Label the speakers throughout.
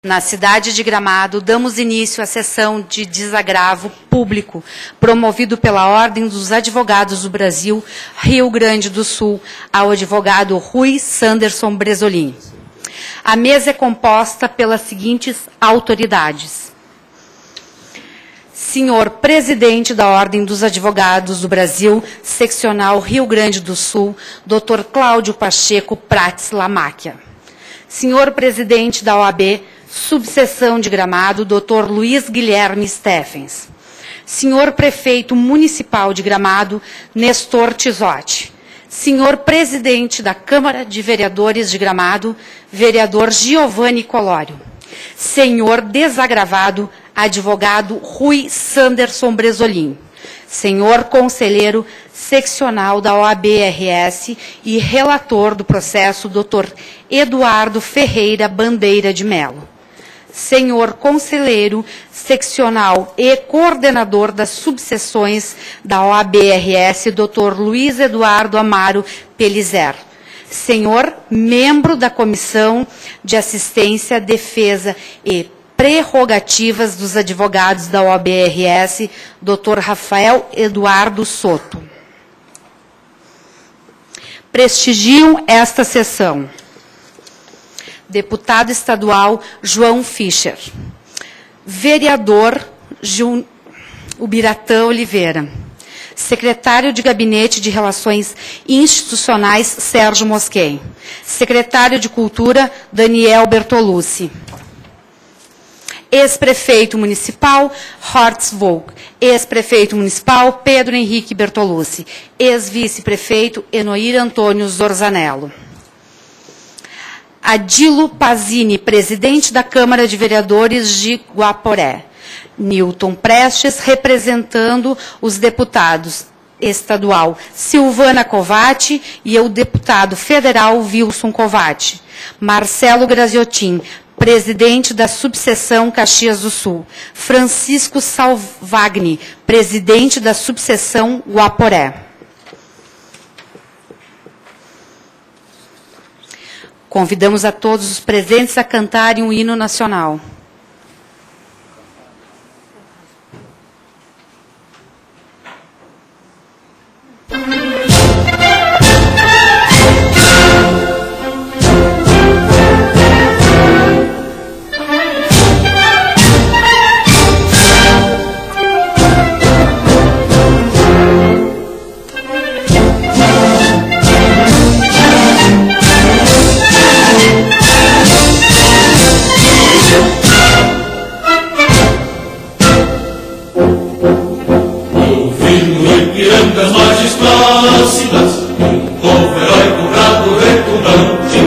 Speaker 1: Na cidade de Gramado, damos início à sessão de desagravo público, promovido pela Ordem dos Advogados do Brasil, Rio Grande do Sul, ao advogado Rui Sanderson Bresolim. A mesa é composta pelas seguintes autoridades. Senhor Presidente da Ordem dos Advogados do Brasil, Seccional Rio Grande do Sul, Dr. Cláudio Pacheco Prates Lamáquia. Senhor Presidente da OAB, Subseção de Gramado, Dr. Luiz Guilherme Steffens. Senhor Prefeito Municipal de Gramado, Nestor Tizotti. Senhor Presidente da Câmara de Vereadores de Gramado, Vereador Giovanni Colório. Senhor Desagravado, Advogado Rui Sanderson Bresolim. Senhor Conselheiro Seccional da OAB-RS e Relator do processo, Dr. Eduardo Ferreira Bandeira de Melo. Senhor Conselheiro Seccional e Coordenador das Subseções da OAB-RS, Dr. Luiz Eduardo Amaro Pelizer. Senhor Membro da Comissão de Assistência, Defesa e Prerrogativas dos Advogados da OAB-RS, Dr. Rafael Eduardo Soto. Prestigiam esta sessão. Deputado estadual João Fischer. Vereador Ubiratã Oliveira. Secretário de Gabinete de Relações Institucionais Sérgio Mosquen. Secretário de Cultura Daniel Bertolucci. Ex-prefeito municipal Hortz Volk. Ex-prefeito municipal Pedro Henrique Bertolucci. Ex-vice-prefeito Enoir Antônio Zorzanello. Adilo Pazini, presidente da Câmara de Vereadores de Guaporé. Newton Prestes, representando os deputados estadual Silvana Covatti e o deputado federal Wilson Covatti. Marcelo Graziotin, presidente da subseção Caxias do Sul. Francisco Salvagni, presidente da subseção Guaporé. Convidamos a todos os presentes a cantarem o hino nacional.
Speaker 2: Das margens plácidas, um povo heróico, bravo, retumbante,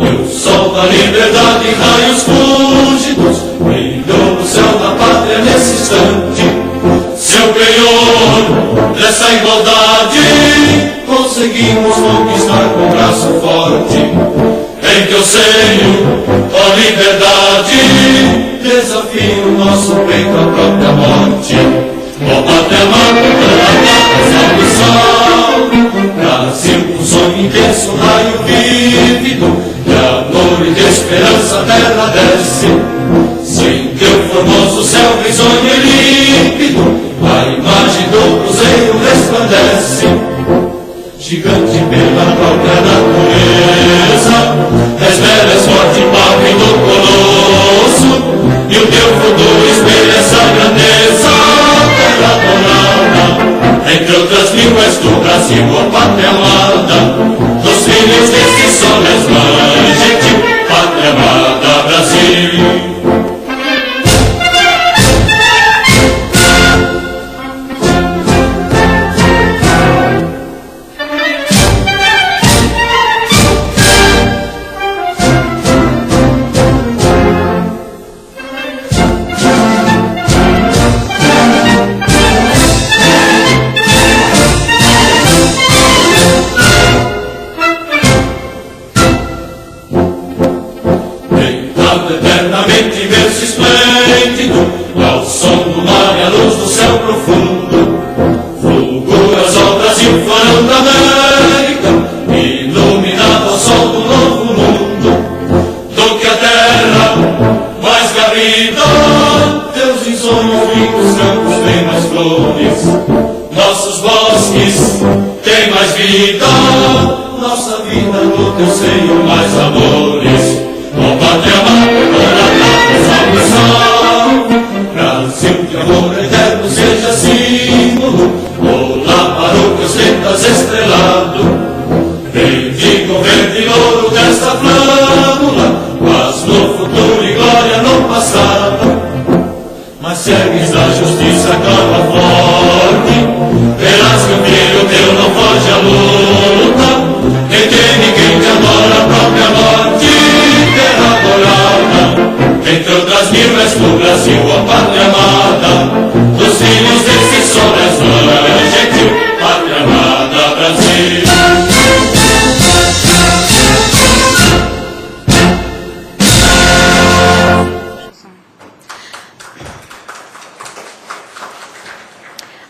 Speaker 2: e o sol da liberdade em raios fúlgidos brilhou no céu da pátria nesse instante. Seu penhor dessa igualdade conseguimos conquistar com braço forte. Em teu seio, ó liberdade, desafia o nosso peito à própria morte. Ó pátria amada, salve sol, Brasil, um sonho intenso, raio vívido, de amor e de esperança a terra desce. Sem teu formoso céu risonho e límpido, a imagem do cruzeiro resplandece. Gigante pela própria natureza, és forte imagem do colosso, e o teu futuro espelha essa grandeza. Entre outras mil és do Brasil, ó pátria amada, dos filhos desse sol és mãe gentil, pátria amada Brasil. Eternamente imenso e esplêndido, ao som do mar e à luz do céu profundo, fulgura sol Brasil, farão da América, iluminado ao sol do novo mundo, do que a terra caridade, teus insonhos ricos campos têm mais flores, nossos bosques têm mais vida, nossa vida no teu seio mais amores. Ó pátria amada, salve, Brasil de amor eterno seja símbolo, olá para o que ostentas estrelado, bendigo o verde ouro desta flâmula, paz no futuro e glória no passado. Mas segues da justiça clama forte, verás que o filho teu não foge à luta, nem teme quem te adora a própria morte terá morada. Entre outras mil és tu, Brasil, a pátria amada, dos filhos desse sol és mãe gentil, pátria amada, Brasil.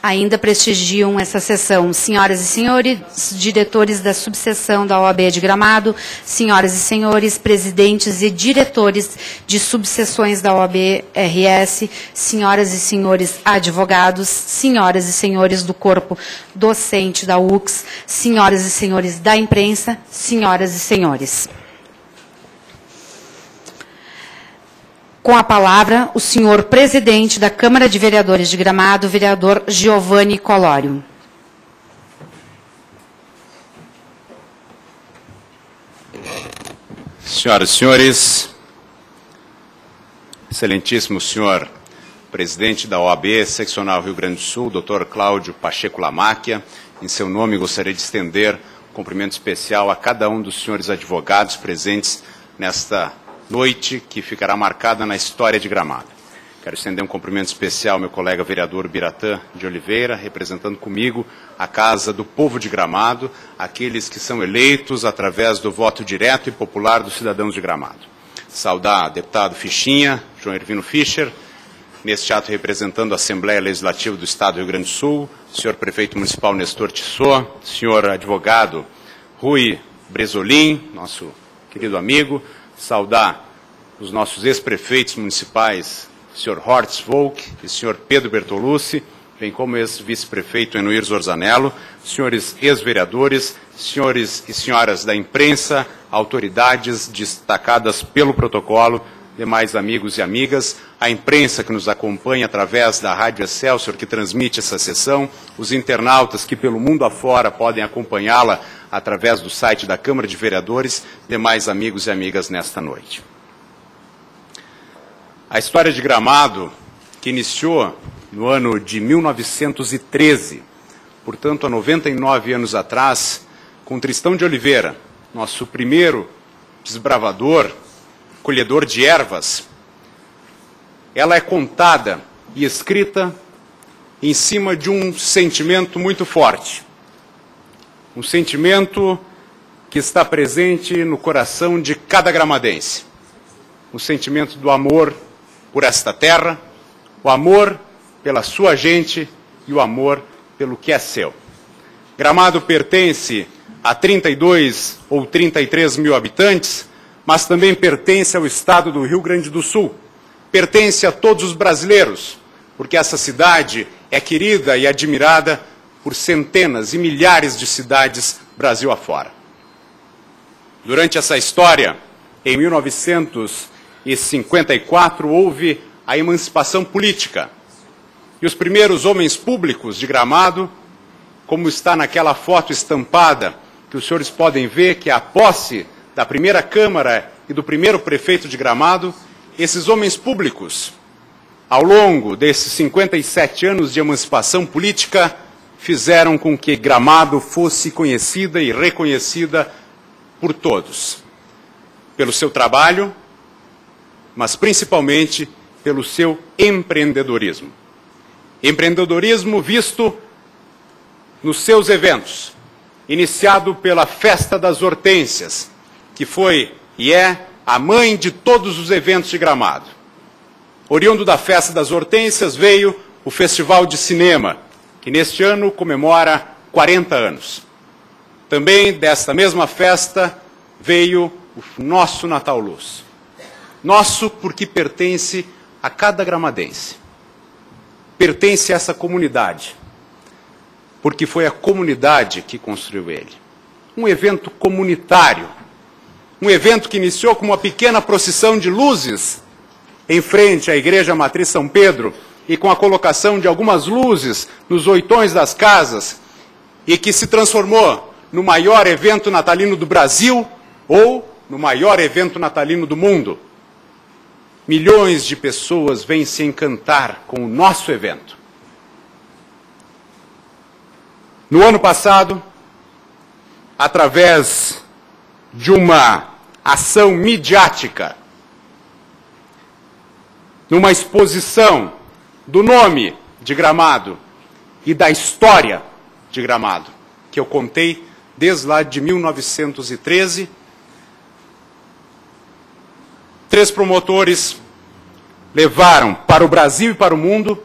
Speaker 1: Ainda prestigiam essa sessão senhoras e senhores diretores da subseção da OAB de Gramado, senhoras e senhores presidentes e diretores de subseções da OAB RS, senhoras e senhores advogados, senhoras e senhores do corpo docente da UX, senhoras e senhores da imprensa, senhoras e senhores. Com a palavra, o senhor presidente da Câmara de Vereadores de Gramado, vereador Giovanni Colório.
Speaker 3: Senhoras e senhores, excelentíssimo senhor presidente da OAB Seccional Rio Grande do Sul, Dr. Cláudio Pacheco Lamáquia, em seu nome gostaria de estender um cumprimento especial a cada um dos senhores advogados presentes nesta noite que ficará marcada na história de Gramado. Quero estender um cumprimento especial ao meu colega vereador Biratã de Oliveira, representando comigo a Casa do Povo de Gramado, aqueles que são eleitos através do voto direto e popular dos cidadãos de Gramado. Saudar o deputado Fichinha, João Hervino Fischer, neste ato representando a Assembleia Legislativa do Estado do Rio Grande do Sul, senhor prefeito municipal Nestor Tissot, senhor advogado Rui Bresolim, nosso querido amigo, saudar os nossos ex-prefeitos municipais, senhor Hortz Volk e senhor Pedro Bertolucci, bem como ex-vice-prefeito Enuir Zorzanello, senhores ex-vereadores, senhores e senhoras da imprensa, autoridades destacadas pelo protocolo, demais amigos e amigas, a imprensa que nos acompanha através da Rádio Excelsior, que transmite essa sessão, os internautas que pelo mundo afora podem acompanhá-la através do site da Câmara de Vereadores, demais amigos e amigas nesta noite. A história de Gramado, que iniciou no ano de 1913, portanto há 99 anos atrás, com Tristão de Oliveira, nosso primeiro desbravador, colhedor de ervas, ela é contada e escrita em cima de um sentimento muito forte. Um sentimento que está presente no coração de cada gramadense. O sentimento do amor por esta terra, o amor pela sua gente e o amor pelo que é seu. Gramado pertence a 32 ou 33 mil habitantes, mas também pertence ao estado do Rio Grande do Sul. Pertence a todos os brasileiros, porque essa cidade é querida e admirada por centenas e milhares de cidades Brasil afora. Durante essa história, em 1954, houve a emancipação política. E os primeiros homens públicos de Gramado, como está naquela foto estampada, que os senhores podem ver, que é a posse da primeira Câmara e do primeiro prefeito de Gramado, esses homens públicos, ao longo desses 57 anos de emancipação política, fizeram com que Gramado fosse conhecida e reconhecida por todos. Pelo seu trabalho, mas principalmente pelo seu empreendedorismo. Empreendedorismo visto nos seus eventos, iniciado pela Festa das Hortênsias, que foi e é a mãe de todos os eventos de Gramado. Oriundo da Festa das Hortênsias veio o Festival de Cinema, que neste ano comemora 40 anos. Também desta mesma festa veio o nosso Natal Luz. Nosso porque pertence a cada gramadense. Pertence a essa comunidade, porque foi a comunidade que construiu ele. Um evento comunitário, um evento que iniciou com uma pequena procissão de luzes em frente à Igreja Matriz São Pedro e com a colocação de algumas luzes nos oitões das casas e que se transformou no maior evento natalino do Brasil ou no maior evento natalino do mundo. Milhões de pessoas vêm se encantar com o nosso evento. No ano passado, através de uma ação midiática, numa exposição do nome de Gramado e da história de Gramado, que eu contei desde lá de 1913, 3 promotores levaram para o Brasil e para o mundo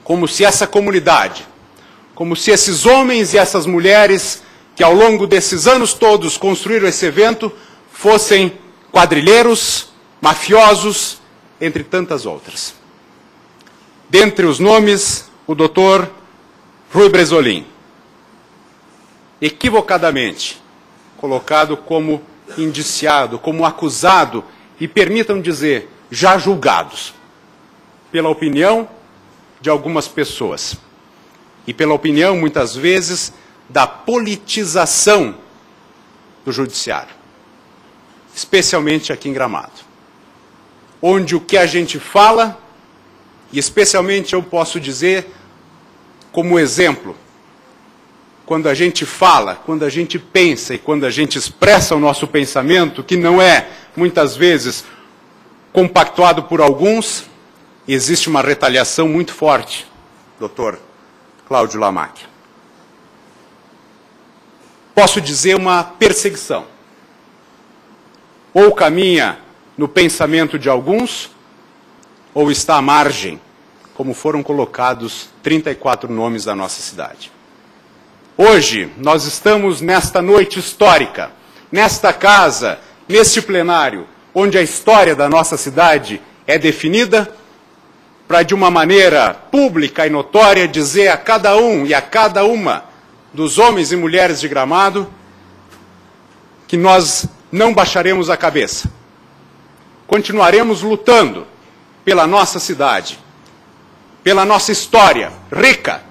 Speaker 3: como se essa comunidade, como se esses homens e essas mulheres que ao longo desses anos todos construíram esse evento fossem quadrilheiros, mafiosos, entre tantas outras. Dentre os nomes, o Dr. Rui Bresolim, equivocadamente colocado como indiciado, como acusado e, permitam dizer, já julgados, pela opinião de algumas pessoas e pela opinião, muitas vezes, da politização do judiciário, especialmente aqui em Gramado, onde o que a gente fala, e especialmente eu posso dizer como exemplo, quando a gente fala, quando a gente pensa e quando a gente expressa o nosso pensamento, que não é, muitas vezes, compactuado por alguns, existe uma retaliação muito forte, Dr. Cláudio Lamacchia. Posso dizer uma perseguição. Ou caminha no pensamento de alguns, ou está à margem, como foram colocados 34 nomes da nossa cidade. Hoje, nós estamos nesta noite histórica, nesta casa, neste plenário, onde a história da nossa cidade é definida, para de uma maneira pública e notória dizer a cada um e a cada uma dos homens e mulheres de Gramado que nós não baixaremos a cabeça. Continuaremos lutando pela nossa cidade, pela nossa história rica,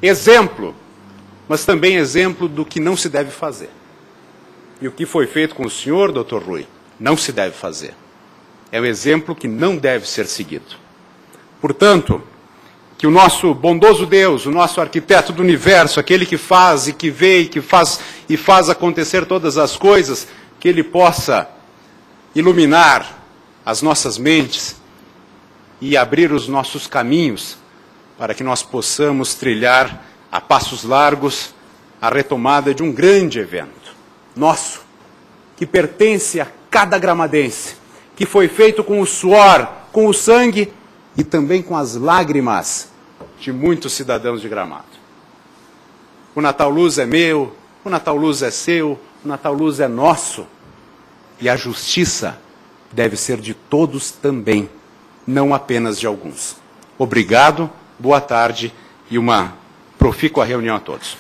Speaker 3: exemplo, mas também exemplo do que não se deve fazer. E o que foi feito com o senhor, Dr. Rui, não se deve fazer. É um exemplo que não deve ser seguido. Portanto, que o nosso bondoso Deus, o nosso arquiteto do universo, aquele que faz e que vê e faz acontecer todas as coisas, que Ele possa iluminar as nossas mentes e abrir os nossos caminhos para que nós possamos trilhar a passos largos a retomada de um grande evento nosso, que pertence a cada gramadense, que foi feito com o suor, com o sangue e também com as lágrimas de muitos cidadãos de Gramado. O Natal Luz é meu, o Natal Luz é seu, o Natal Luz é nosso. E a justiça deve ser de todos também, não apenas de alguns. Obrigado, boa tarde e uma profícua reunião a todos.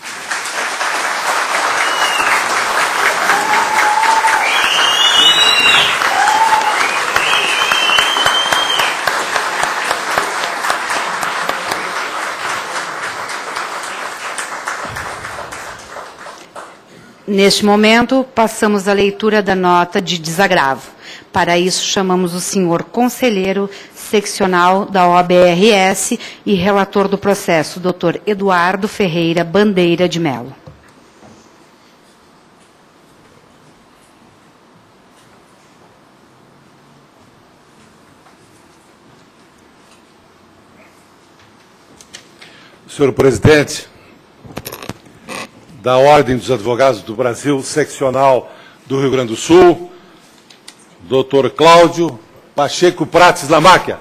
Speaker 1: Neste momento, passamos à leitura da nota de desagravo. Para isso, chamamos o senhor conselheiro seccional da OAB-RS e relator do processo, Dr. Eduardo Ferreira Bandeira de Mello.
Speaker 4: Senhor presidente da Ordem dos Advogados do Brasil, seccional do Rio Grande do Sul, Dr. Cláudio Pacheco Prats Lamacchia.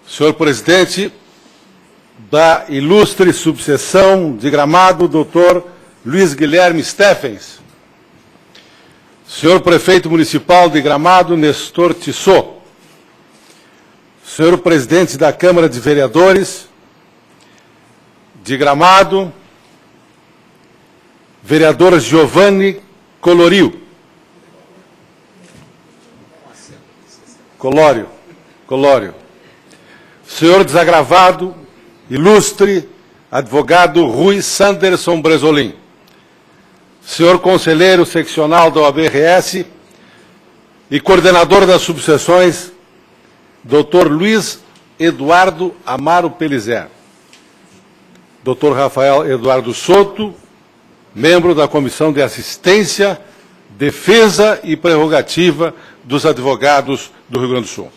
Speaker 4: Senhor presidente da ilustre subseção de Gramado, Dr. Luiz Guilherme Steffens. Senhor Prefeito Municipal de Gramado, Nestor Tissot, Senhor Presidente da Câmara de Vereadores de Gramado, Vereador Giovanni Colório, Senhor Desagravado, ilustre advogado Rui Sanderson Bresolim, Senhor Conselheiro Seccional da OAB-RS e Coordenador das Subseções, Dr. Luiz Eduardo Amaro Pelizer, Dr. Rafael Eduardo Soto, membro da Comissão de Assistência, Defesa e Prerrogativa dos Advogados do Rio Grande do Sul.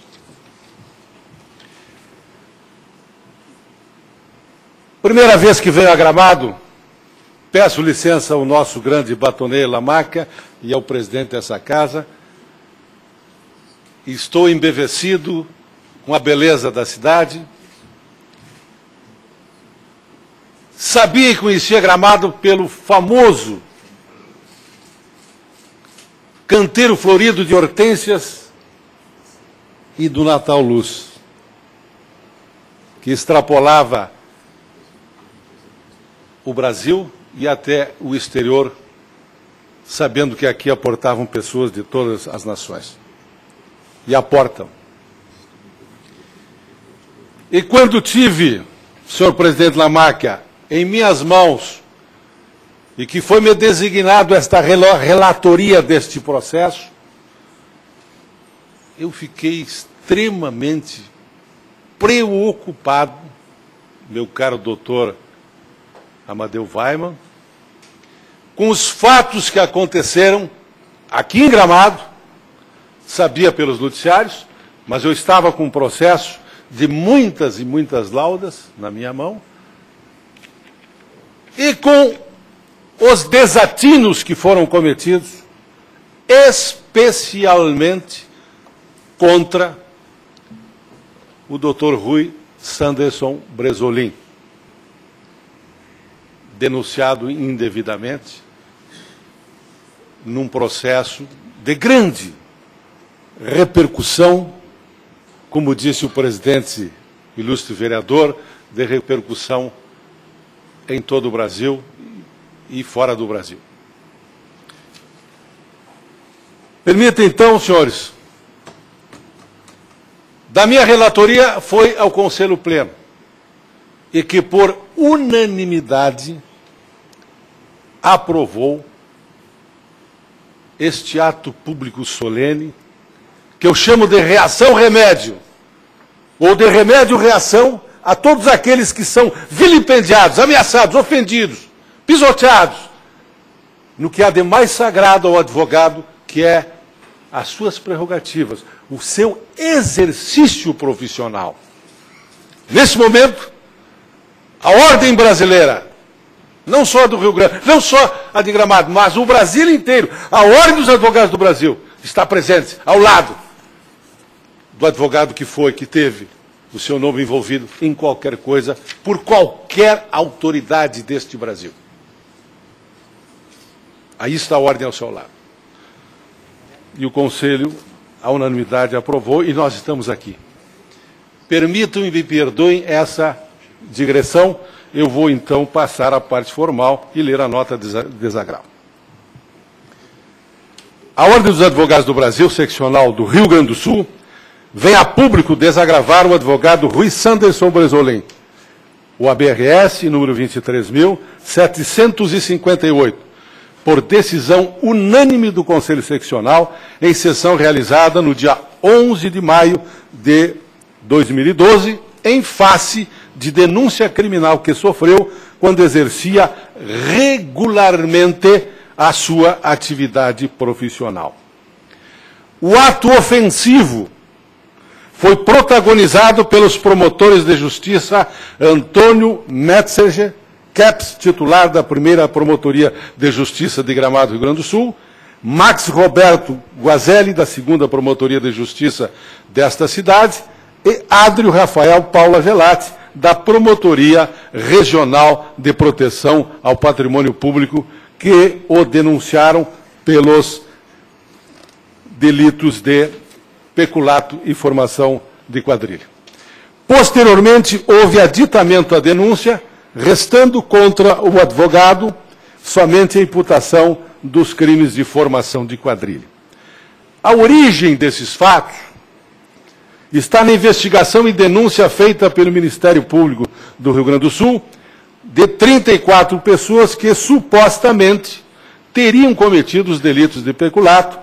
Speaker 4: Primeira vez que venho a Gramado, peço licença ao nosso grande batoneiro Lamáquia e ao presidente dessa casa. Estou embevecido com a beleza da cidade. Sabia e conhecia Gramado pelo famoso canteiro florido de hortênsias e do Natal Luz, que extrapolava o Brasil e até o exterior, sabendo que aqui aportavam pessoas de todas as nações. E aportam. E quando tive, senhor presidente Lamáquia, em minhas mãos, e que foi me designado esta relatoria deste processo, eu fiquei extremamente preocupado, meu caro doutor Amadeu Weimann, com os fatos que aconteceram aqui em Gramado. Sabia pelos noticiários, mas eu estava com um processo de muitas e muitas laudas na minha mão, e com os desatinos que foram cometidos, especialmente contra o Dr. Rui Sanderson Bresolim, denunciado indevidamente num processo de grande repercussão, como disse o presidente, ilustre vereador, de repercussão em todo o Brasil e fora do Brasil. Permita então, senhores, da minha relatoria foi ao Conselho Pleno, e que por unanimidade aprovou este ato público solene, que eu chamo de reação-remédio, ou de remédio-reação a todos aqueles que são vilipendiados, ameaçados, ofendidos, pisoteados, no que há de mais sagrado ao advogado, que é as suas prerrogativas, o seu exercício profissional. Nesse momento, a ordem brasileira, não só a do Rio Grande, não só a de Gramado, mas o Brasil inteiro, a ordem dos advogados do Brasil está presente ao lado do advogado que teve o seu nome envolvido em qualquer coisa, por qualquer autoridade deste Brasil. Aí está a ordem ao seu lado. E o Conselho, a unanimidade, aprovou, e nós estamos aqui. Permitam e me perdoem essa digressão. Eu vou, então, passar à parte formal e ler a nota de desagravo. A Ordem dos Advogados do Brasil, seccional do Rio Grande do Sul, vem a público desagravar o advogado Rui Sanderson Bresolim, o ABRS, número 23.758, por decisão unânime do Conselho Seccional, em sessão realizada no dia 11 de maio de 2012, em face de denúncia criminal que sofreu quando exercia regularmente a sua atividade profissional. O ato ofensivo foi protagonizado pelos promotores de justiça Antônio Metzeger, CAPS, titular da primeira Promotoria de Justiça de Gramado, Rio Grande do Sul, Max Roberto Guazelli, da segunda Promotoria de Justiça desta cidade, e Adrio Rafael Paula Gelati, da Promotoria Regional de Proteção ao Patrimônio Público, que o denunciaram pelos delitos de peculato e formação de quadrilha. Posteriormente, houve aditamento à denúncia, restando contra o advogado somente a imputação dos crimes de formação de quadrilha. A origem desses fatos está na investigação e denúncia feita pelo Ministério Público do Rio Grande do Sul de 34 pessoas que supostamente teriam cometido os delitos de peculato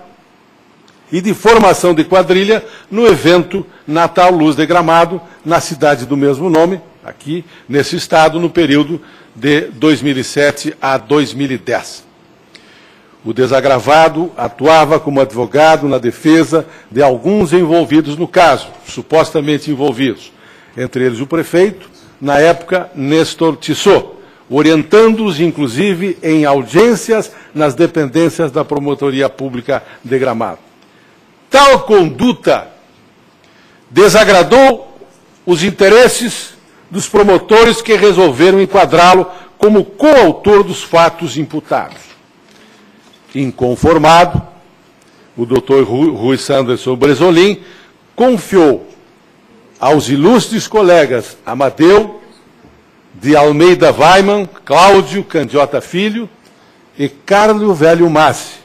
Speaker 4: e de formação de quadrilha no evento Natal Luz de Gramado, na cidade do mesmo nome, aqui nesse estado, no período de 2007 a 2010. O desagravado atuava como advogado na defesa de alguns envolvidos no caso, supostamente envolvidos, entre eles o prefeito, na época Néstor Tissot, orientando-os, inclusive, em audiências nas dependências da Promotoria Pública de Gramado. Tal conduta desagradou os interesses dos promotores que resolveram enquadrá-lo como coautor dos fatos imputados. Inconformado, o Dr. Rui Sanderson Bresolim confiou aos ilustres colegas Amadeu de Almeida Weiman, Cláudio Candiota Filho e Carlo Velho Massi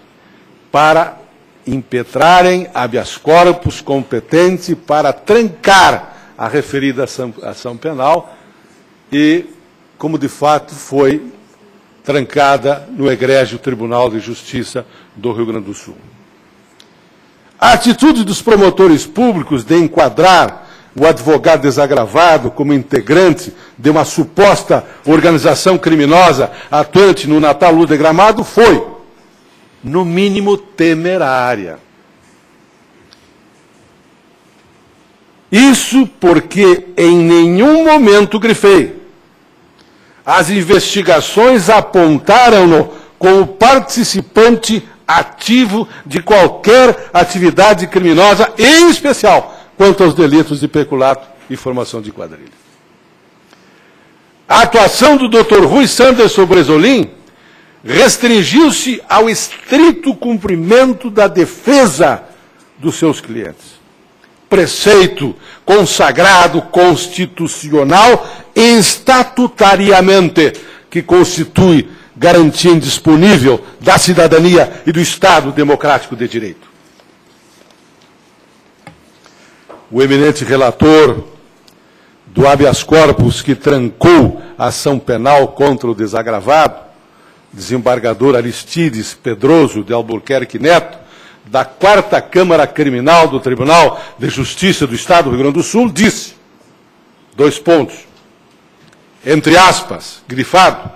Speaker 4: para impetrarem habeas corpus competente para trancar a referida ação penal e, como de fato foi trancada no egrégio Tribunal de Justiça do Rio Grande do Sul. A atitude dos promotores públicos de enquadrar o advogado desagravado como integrante de uma suposta organização criminosa atuante no Natal Luz de Gramado foi, no mínimo, temerária. Isso porque em nenhum momento grifei. As investigações apontaram-no como participante ativo de qualquer atividade criminosa, em especial quanto aos delitos de peculato e formação de quadrilha. A atuação do Dr. Rui Sanderson Bresolim restringiu-se ao estrito cumprimento da defesa dos seus clientes. Preceito consagrado constitucional e estatutariamente, que constitui garantia indisponível da cidadania e do Estado democrático de direito. O eminente relator do habeas corpus que trancou a ação penal contra o desagravado, desembargador Aristides Pedroso de Albuquerque Neto, da 4ª Câmara Criminal do Tribunal de Justiça do Estado do Rio Grande do Sul, disse, 2 pontos, entre aspas, grifado,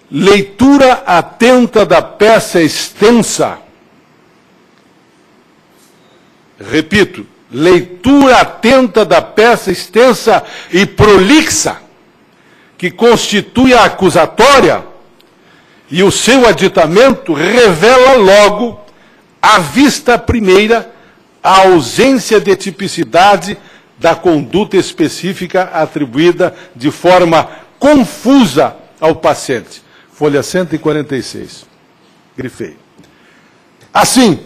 Speaker 4: leitura atenta da peça extensa, repito, leitura atenta da peça extensa e prolixa, que constitui a acusatória, e o seu aditamento revela logo, à vista primeira, a ausência de tipicidade da conduta específica atribuída de forma confusa ao paciente. Folha 146. Grifei. Assim,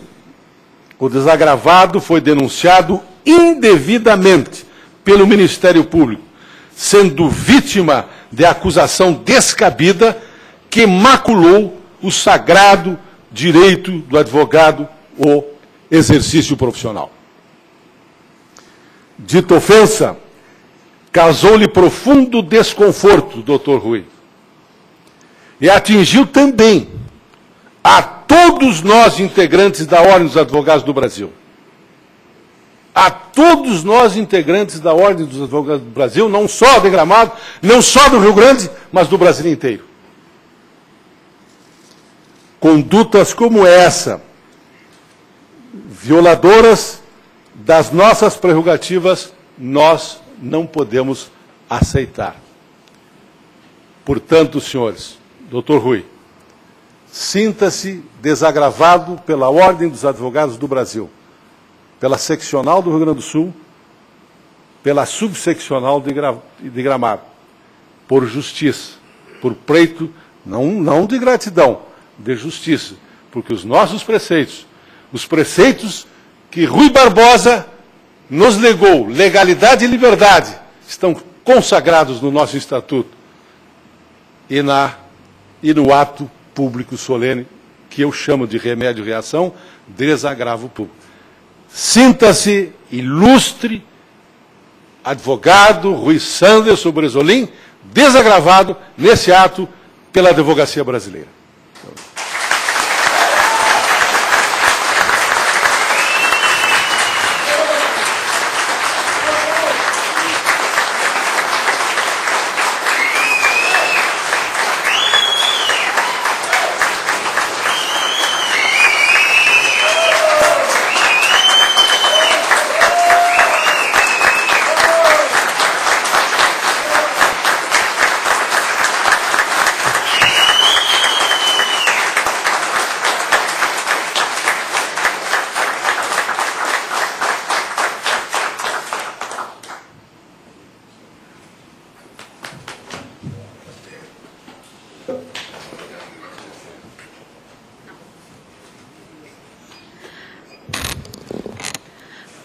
Speaker 4: o desagravado foi denunciado indevidamente pelo Ministério Público, sendo vítima de acusação descabida que maculou o sagrado direito do advogado ao exercício profissional. Dita ofensa causou-lhe profundo desconforto, Dr. Rui, e atingiu também a todos nós integrantes da Ordem dos Advogados do Brasil. A todos nós integrantes da Ordem dos Advogados do Brasil, não só de Gramado, não só do Rio Grande, mas do Brasil inteiro. Condutas como essa, violadoras das nossas prerrogativas, nós não podemos aceitar. Portanto, senhores, Dr. Rui, sinta-se desagravado pela Ordem dos Advogados do Brasil, pela seccional do Rio Grande do Sul, pela subseccional de Gramado, por justiça, por pleito, não de gratidão, de justiça, porque os nossos preceitos, os preceitos que Rui Barbosa nos legou, legalidade e liberdade, estão consagrados no nosso Estatuto e no ato público solene, que eu chamo de remédio e reação, desagravo público. Sinta-se ilustre advogado Rui Sanderson Bresolim, desagravado nesse ato pela advocacia brasileira.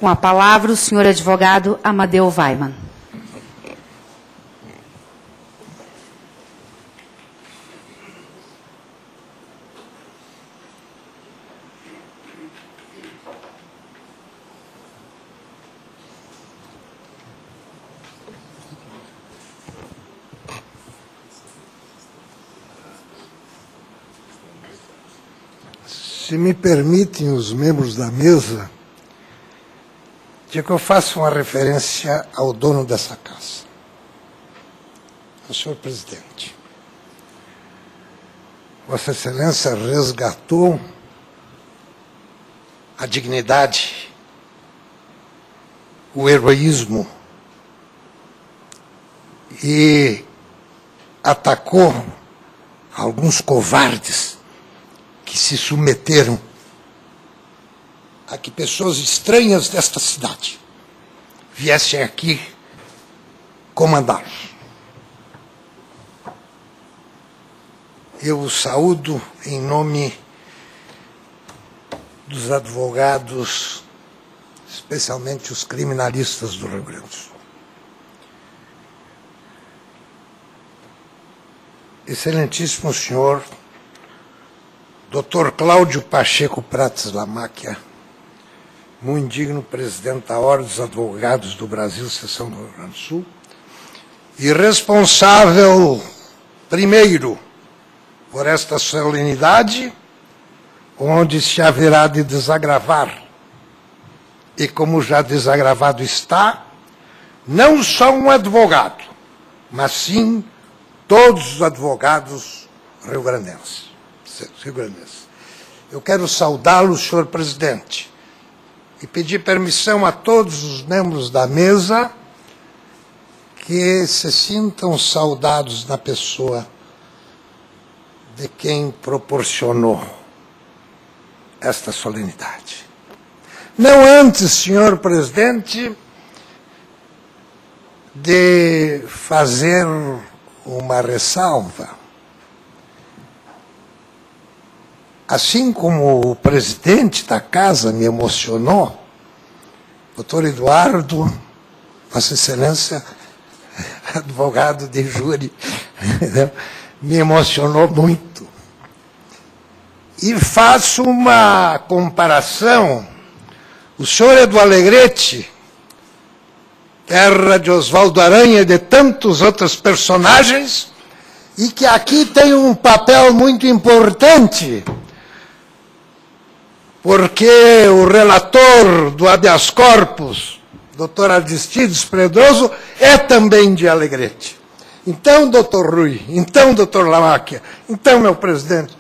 Speaker 1: Com a palavra, o senhor advogado Amadeu Weimann.
Speaker 5: Se me permitem os membros da mesa, que eu faço uma referência ao dono dessa casa, ao senhor presidente. Vossa Excelência resgatou a dignidade, o heroísmo e atacou alguns covardes que se submeteram a que pessoas estranhas desta cidade viessem aqui comandar. Eu o saúdo em nome dos advogados, especialmente os criminalistas do Rio Grande do Sul. Excelentíssimo senhor, Dr. Cláudio Pacheco Prats Lamáquia, muito digno presidente da Ordem dos Advogados do Brasil, seção do Rio Grande do Sul, e responsável, primeiro, por esta solenidade, onde se haverá de desagravar, e como já desagravado está, não só um advogado, mas sim todos os advogados rio-grandenses. Eu quero saudá-lo, senhor presidente, e pedir permissão a todos os membros da mesa que se sintam saudados na pessoa de quem proporcionou esta solenidade. Não antes, senhor presidente, de fazer uma ressalva. Assim como o presidente da casa me emocionou, doutor Eduardo, Vossa Excelência, advogado de júri, me emocionou muito. E faço uma comparação. O senhor é do Alegrete, terra de Oswaldo Aranha e de tantos outros personagens, e que aqui tem um papel muito importante, porque o relator do habeas corpus, doutor Aristides Pedroso, é também de Alegrete. Então, doutor Rui, então, doutor Lamáquia, então, meu presidente,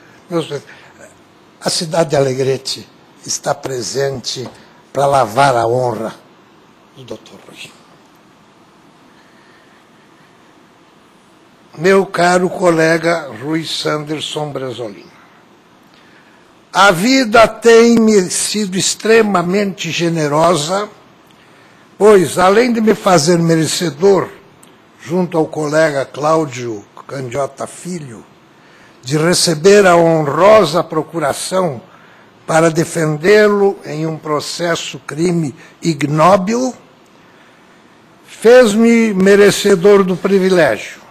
Speaker 5: a cidade de Alegrete está presente para lavar a honra do doutor Rui. Meu caro colega Rui Sanderson Bresolim, a vida tem-me sido extremamente generosa, pois, além de me fazer merecedor, junto ao colega Cláudio Candiota Filho, de receber a honrosa procuração para defendê-lo em um processo crime ignóbil, fez-me merecedor do privilégio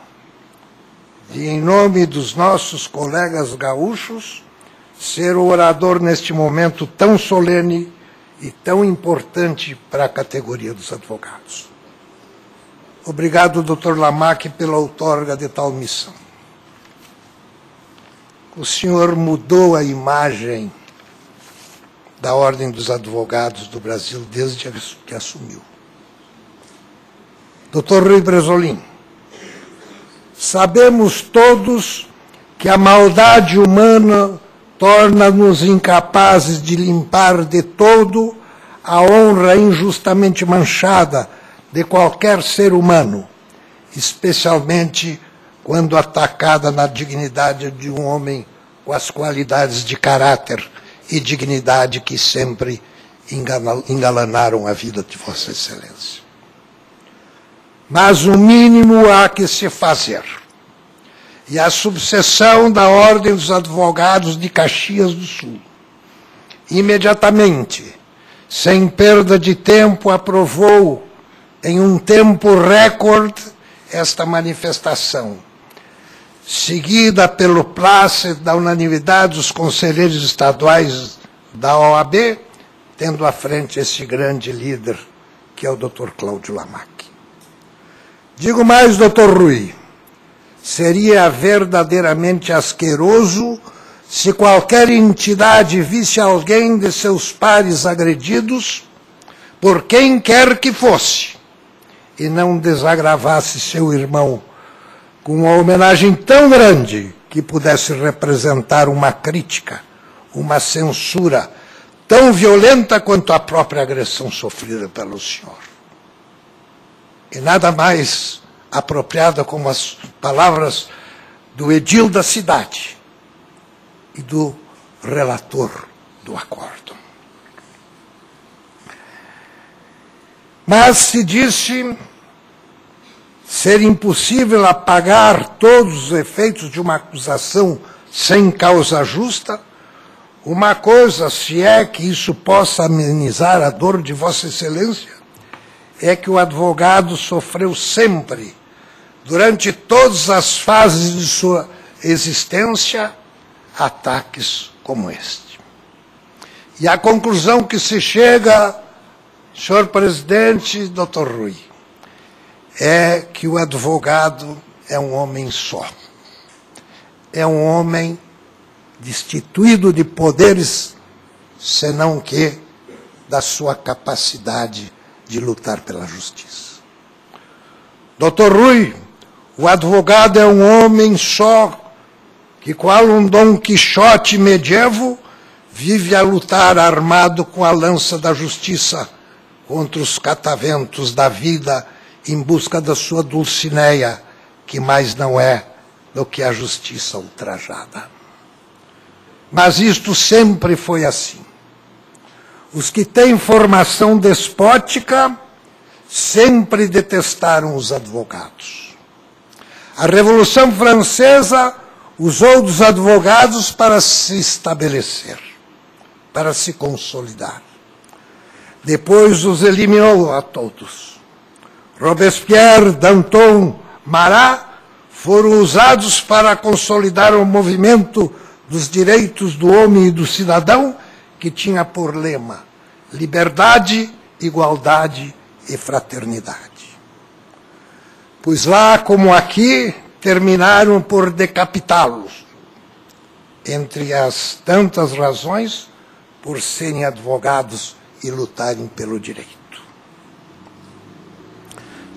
Speaker 5: de, em nome dos nossos colegas gaúchos, ser o orador neste momento tão solene e tão importante para a categoria dos advogados. Obrigado, Dr. Lamacchia, pela outorga de tal missão. O senhor mudou a imagem da Ordem dos Advogados do Brasil desde que assumiu. Dr. Rui Bresolim, sabemos todos que a maldade humana torna-nos incapazes de limpar de todo a honra injustamente manchada de qualquer ser humano, especialmente quando atacada na dignidade de um homem com as qualidades de caráter e dignidade que sempre engalanaram a vida de Vossa Excelência. Mas o mínimo há que se fazer. E a subseção da Ordem dos Advogados de Caxias do Sul, imediatamente, sem perda de tempo, aprovou em um tempo recorde esta manifestação, seguida pelo plácito da unanimidade dos conselheiros estaduais da OAB, tendo à frente esse grande líder, que é o Dr. Cláudio Lamacchia. Digo mais, Dr. Rui, seria verdadeiramente asqueroso se qualquer entidade visse alguém de seus pares agredidos por quem quer que fosse e não desagravasse seu irmão com uma homenagem tão grande que pudesse representar uma crítica, uma censura tão violenta quanto a própria agressão sofrida pelo senhor. E nada mais apropriada como as palavras do edil da cidade e do relator do acordo. Mas se disse ser impossível apagar todos os efeitos de uma acusação sem causa justa, uma coisa, se é que isso possa amenizar a dor de Vossa Excelência, é que o advogado sofreu sempre, durante todas as fases de sua existência, ataques como este. E a conclusão que se chega, senhor presidente, Dr. Rui, é que o advogado é um homem só. É um homem destituído de poderes, senão que da sua capacidade de lutar pela justiça. Dr. Rui, o advogado é um homem só, que, qual um Dom Quixote medievo, vive a lutar armado com a lança da justiça contra os cataventos da vida em busca da sua Dulcineia, que mais não é do que a justiça ultrajada. Mas isto sempre foi assim. Os que têm formação despótica sempre detestaram os advogados. A Revolução Francesa usou dos advogados para se estabelecer, para se consolidar. Depois os eliminou a todos. Robespierre, Danton, Marat foram usados para consolidar o movimento dos direitos do homem e do cidadão, que tinha por lema liberdade, igualdade e fraternidade. Pois lá, como aqui, terminaram por decapitá-los, entre as tantas razões, por serem advogados e lutarem pelo direito.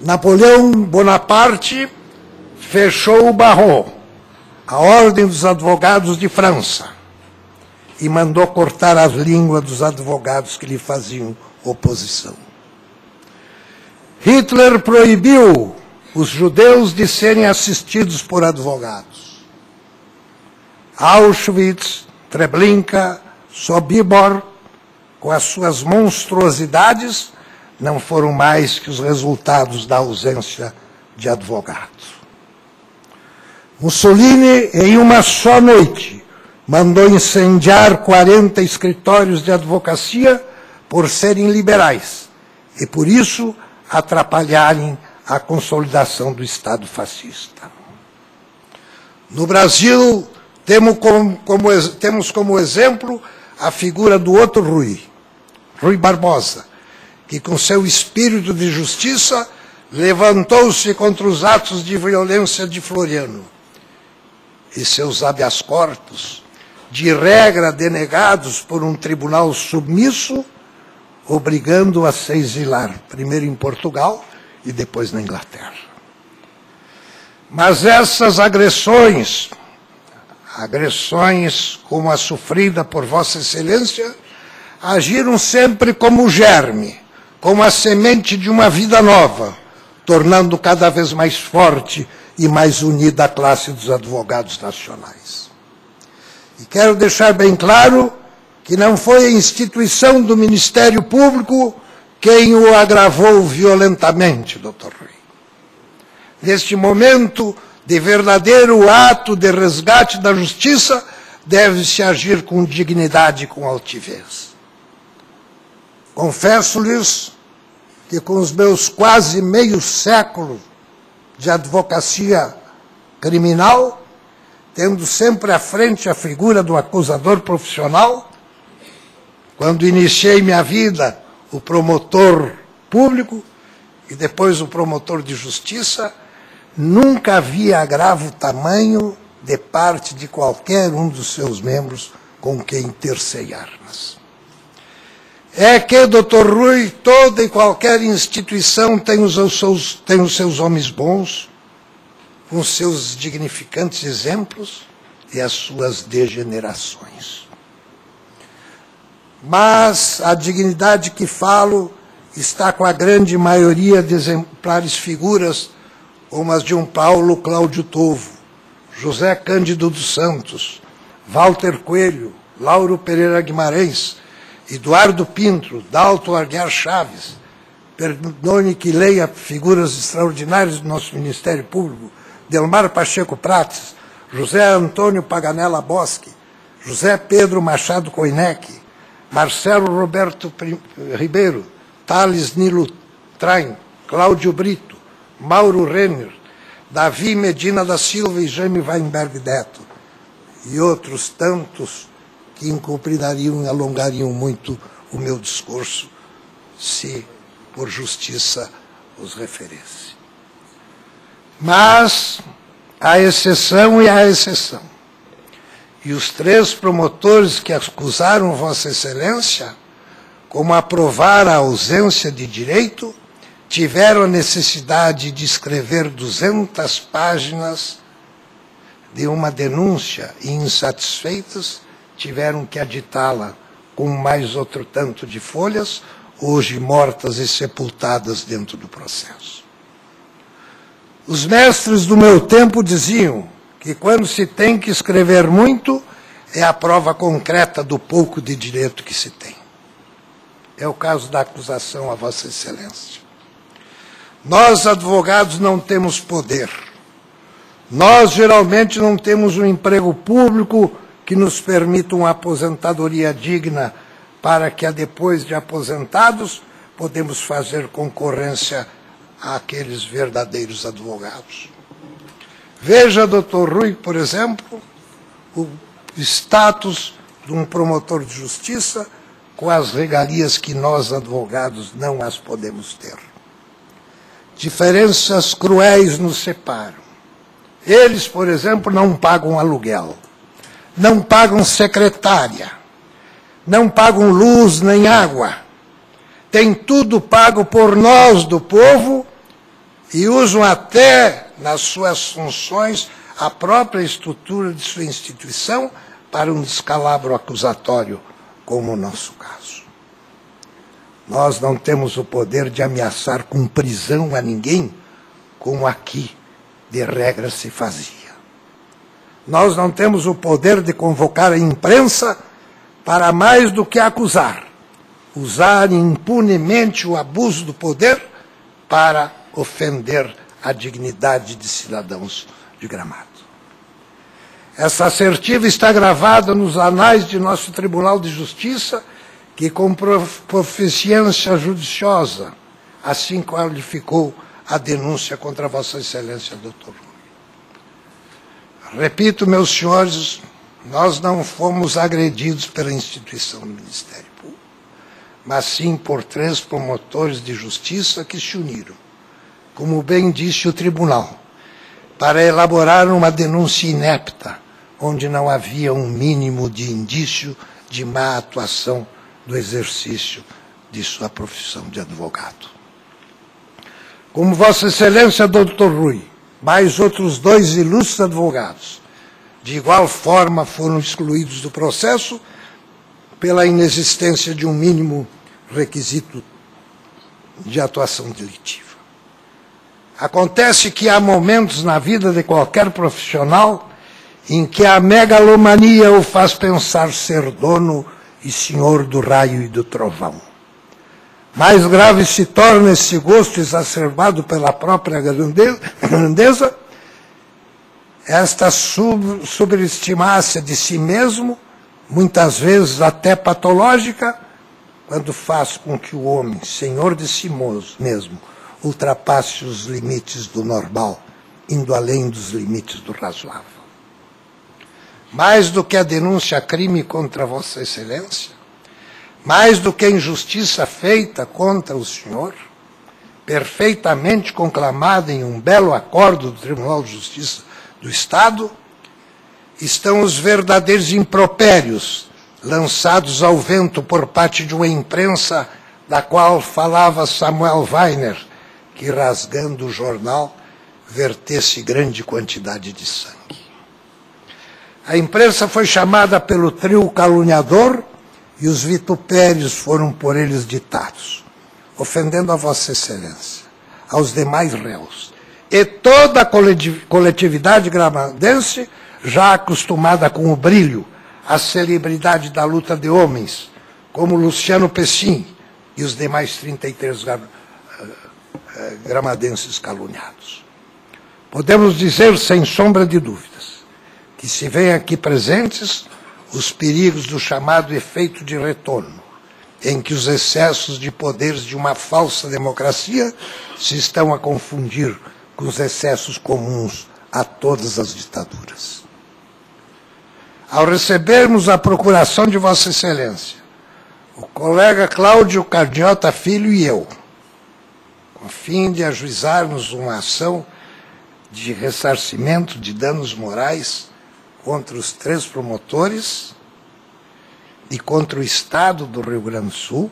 Speaker 5: Napoleão Bonaparte fechou o Barreau, a Ordem dos Advogados de França, e mandou cortar as línguas dos advogados que lhe faziam oposição. Hitler proibiu os judeus de serem assistidos por advogados. Auschwitz, Treblinka, Sobibor, com as suas monstruosidades, não foram mais que os resultados da ausência de advogados. Mussolini, em uma só noite, mandou incendiar 40 escritórios de advocacia por serem liberais e, por isso, atrapalharem a consolidação do Estado fascista. No Brasil, temos como exemplo a figura do outro Rui, Rui Barbosa, que com seu espírito de justiça levantou-se contra os atos de violência de Floriano e seus habeas corpus, de regra denegados por um tribunal submisso, obrigando-o a se exilar, primeiro em Portugal e depois na Inglaterra. Mas essas agressões como a sofrida por Vossa Excelência, agiram sempre como o germe, como a semente de uma vida nova, tornando cada vez mais forte e mais unida a classe dos advogados nacionais. E quero deixar bem claro que não foi a instituição do Ministério Público quem o agravou violentamente, doutor Rui. Neste momento de verdadeiro ato de resgate da justiça, deve-se agir com dignidade e com altivez. Confesso-lhes que com os meus quase meio século de advocacia criminal, tendo sempre à frente a figura do acusador profissional, quando iniciei minha vida, o promotor público e depois o promotor de justiça, nunca havia agravo tamanho de parte de qualquer um dos seus membros com quem tercei armas. É que, doutor Rui, toda e qualquer instituição tem os seus homens bons, com seus dignificantes exemplos e as suas degenerações. Mas a dignidade que falo está com a grande maioria de exemplares figuras como as de um Paulo Cláudio Tovo, José Cândido dos Santos, Walter Coelho, Lauro Pereira Guimarães, Eduardo Pinto, Dalto Aguiar Chaves, perdone que leia figuras extraordinárias do nosso Ministério Público, Delmar Pacheco Prates, José Antônio Paganella Bosque, José Pedro Machado Koineck, Marcelo Roberto Ribeiro, Thales Nilo Traim, Cláudio Brito, Mauro Renner, Davi Medina da Silva e Jaime Weinberg Neto, e outros tantos que encomendariam e alongariam muito o meu discurso, se por justiça os referisse. Mas há exceção e há exceção. E os 3 promotores que acusaram Vossa Excelência, como aprovar a ausência de direito, tiveram a necessidade de escrever 200 páginas de uma denúncia e, insatisfeitos, tiveram que aditá-la com mais outro tanto de folhas, hoje mortas e sepultadas dentro do processo. Os mestres do meu tempo diziam que quando se tem que escrever muito, é a prova concreta do pouco de direito que se tem. É o caso da acusação a Vossa Excelência. Nós, advogados, não temos poder. Nós, geralmente, não temos um emprego público que nos permita uma aposentadoria digna para que, depois de aposentados, podemos fazer concorrência àqueles verdadeiros advogados. Veja, doutor Rui, por exemplo, o status de um promotor de justiça com as regalias que nós, advogados, não as podemos ter. Diferenças cruéis nos separam. Eles, por exemplo, não pagam aluguel, não pagam secretária, não pagam luz nem água. Tem tudo pago por nós, do povo, e usam até, nas suas funções, a própria estrutura de sua instituição para um descalabro acusatório, como o nosso caso. Nós não temos o poder de ameaçar com prisão a ninguém, como aqui, de regra, se fazia. Nós não temos o poder de convocar a imprensa para mais do que acusar, usar impunemente o abuso do poder para ofender a dignidade de cidadãos de Gramado. Essa assertiva está gravada nos anais de nosso Tribunal de Justiça, que com proficiência judiciosa assim qualificou a denúncia contra Vossa Excelência, doutor. Repito, meus senhores, nós não fomos agredidos pela instituição do Ministério Público, mas sim por 3 promotores de justiça que se uniram, como bem disse o tribunal, para elaborar uma denúncia inepta, onde não havia um mínimo de indício de má atuação do exercício de sua profissão de advogado. Como Vossa Excelência, doutor Rui, mais outros 2 ilustres advogados, de igual forma foram excluídos do processo pela inexistência de um mínimo requisito de atuação delitiva. Acontece que há momentos na vida de qualquer profissional em que a megalomania o faz pensar ser dono e senhor do raio e do trovão. Mais grave se torna esse gosto exacerbado pela própria grandeza, esta superestimácia de si mesmo, muitas vezes até patológica, quando faz com que o homem, senhor de si mesmo, ultrapasse os limites do normal, indo além dos limites do razoável. Mais do que a denúncia crime contra Vossa Excelência, mais do que a injustiça feita contra o senhor, perfeitamente conclamada em um belo acordo do Tribunal de Justiça do Estado, estão os verdadeiros impropérios lançados ao vento por parte de uma imprensa da qual falava Samuel Weiner, que, rasgando o jornal, vertesse grande quantidade de sangue. A imprensa foi chamada pelo trio caluniador e os vitupérios foram por eles ditados, ofendendo a Vossa Excelência, aos demais réus, e toda a coletividade gramadense, já acostumada com o brilho, a celebridade da luta de homens, como Luciano Pessim e os demais 33 gramadenses caluniados. Podemos dizer, sem sombra de dúvidas, que se veem aqui presentes os perigos do chamado efeito de retorno, em que os excessos de poderes de uma falsa democracia se estão a confundir com os excessos comuns a todas as ditaduras. Ao recebermos a procuração de Vossa Excelência, o colega Cláudio Cardiota Filho e eu, com fim de ajuizarmos uma ação de ressarcimento de danos morais contra os 3 promotores e contra o Estado do Rio Grande do Sul,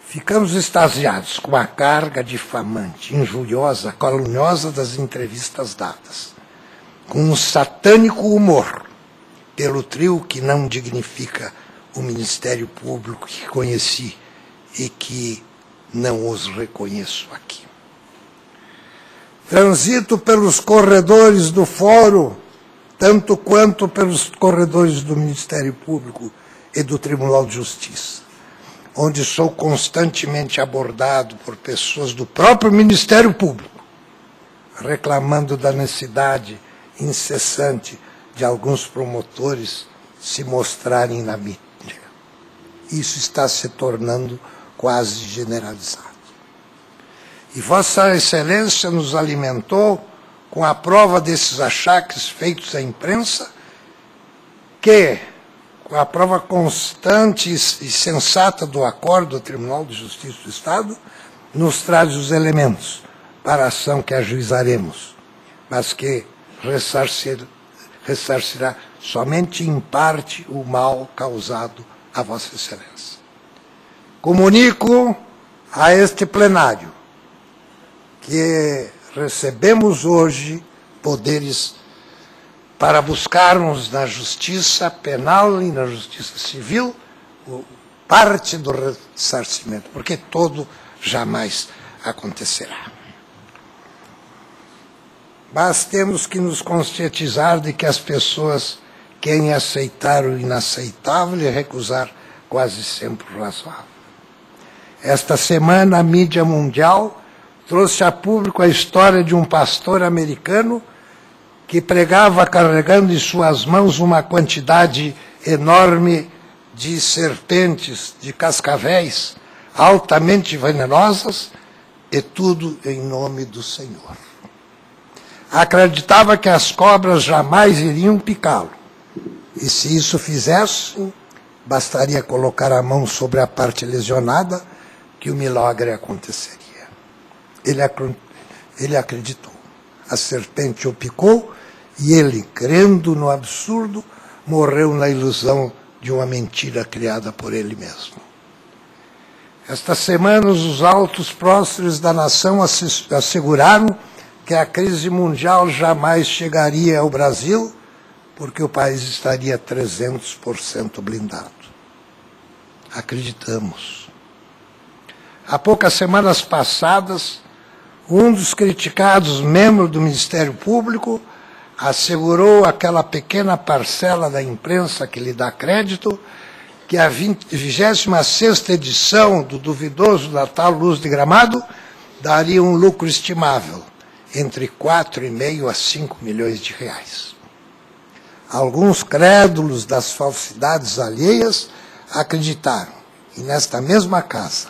Speaker 5: ficamos extasiados com a carga difamante, injuriosa, caluniosa das entrevistas dadas, com um satânico humor pelo trio que não dignifica o Ministério Público que conheci e que não os reconheço aqui. Transito pelos corredores do Fórum, tanto quanto pelos corredores do Ministério Público e do Tribunal de Justiça, onde sou constantemente abordado por pessoas do próprio Ministério Público, reclamando da necessidade incessante de alguns promotores se mostrarem na mídia. Isso está se tornando quase generalizado. E Vossa Excelência nos alimentou com a prova desses achaques feitos à imprensa, que, com a prova constante e sensata do acordo do Tribunal de Justiça do Estado, nos traz os elementos para a ação que ajuizaremos, mas que ressarcirá somente em parte o mal causado a Vossa Excelência. Comunico a este plenário que recebemos hoje poderes para buscarmos na justiça penal e na justiça civil parte do ressarcimento, porque todo jamais acontecerá. Mas temos que nos conscientizar de que as pessoas querem aceitar o inaceitável e recusar quase sempre o razoável. Esta semana, a mídia mundial trouxe a público a história de um pastor americano que pregava carregando em suas mãos uma quantidade enorme de serpentes, de cascavéis, altamente venenosas, e tudo em nome do Senhor. Acreditava que as cobras jamais iriam picá-lo, e se isso fizessem, bastaria colocar a mão sobre a parte lesionada, que o milagre aconteceria. Ele acreditou. A serpente o picou, e ele, crendo no absurdo, morreu na ilusão de uma mentira criada por ele mesmo. Esta semana, os altos próceres da nação asseguraram que a crise mundial jamais chegaria ao Brasil, porque o país estaria 300% blindado. Acreditamos. Há poucas semanas passadas, um dos criticados membros do Ministério Público assegurou àquela pequena parcela da imprensa que lhe dá crédito que a 26ª edição do duvidoso Natal Luz de Gramado daria um lucro estimável entre 4,5 a 5 milhões de reais. Alguns crédulos das falsidades alheias acreditaram, e nesta mesma casa,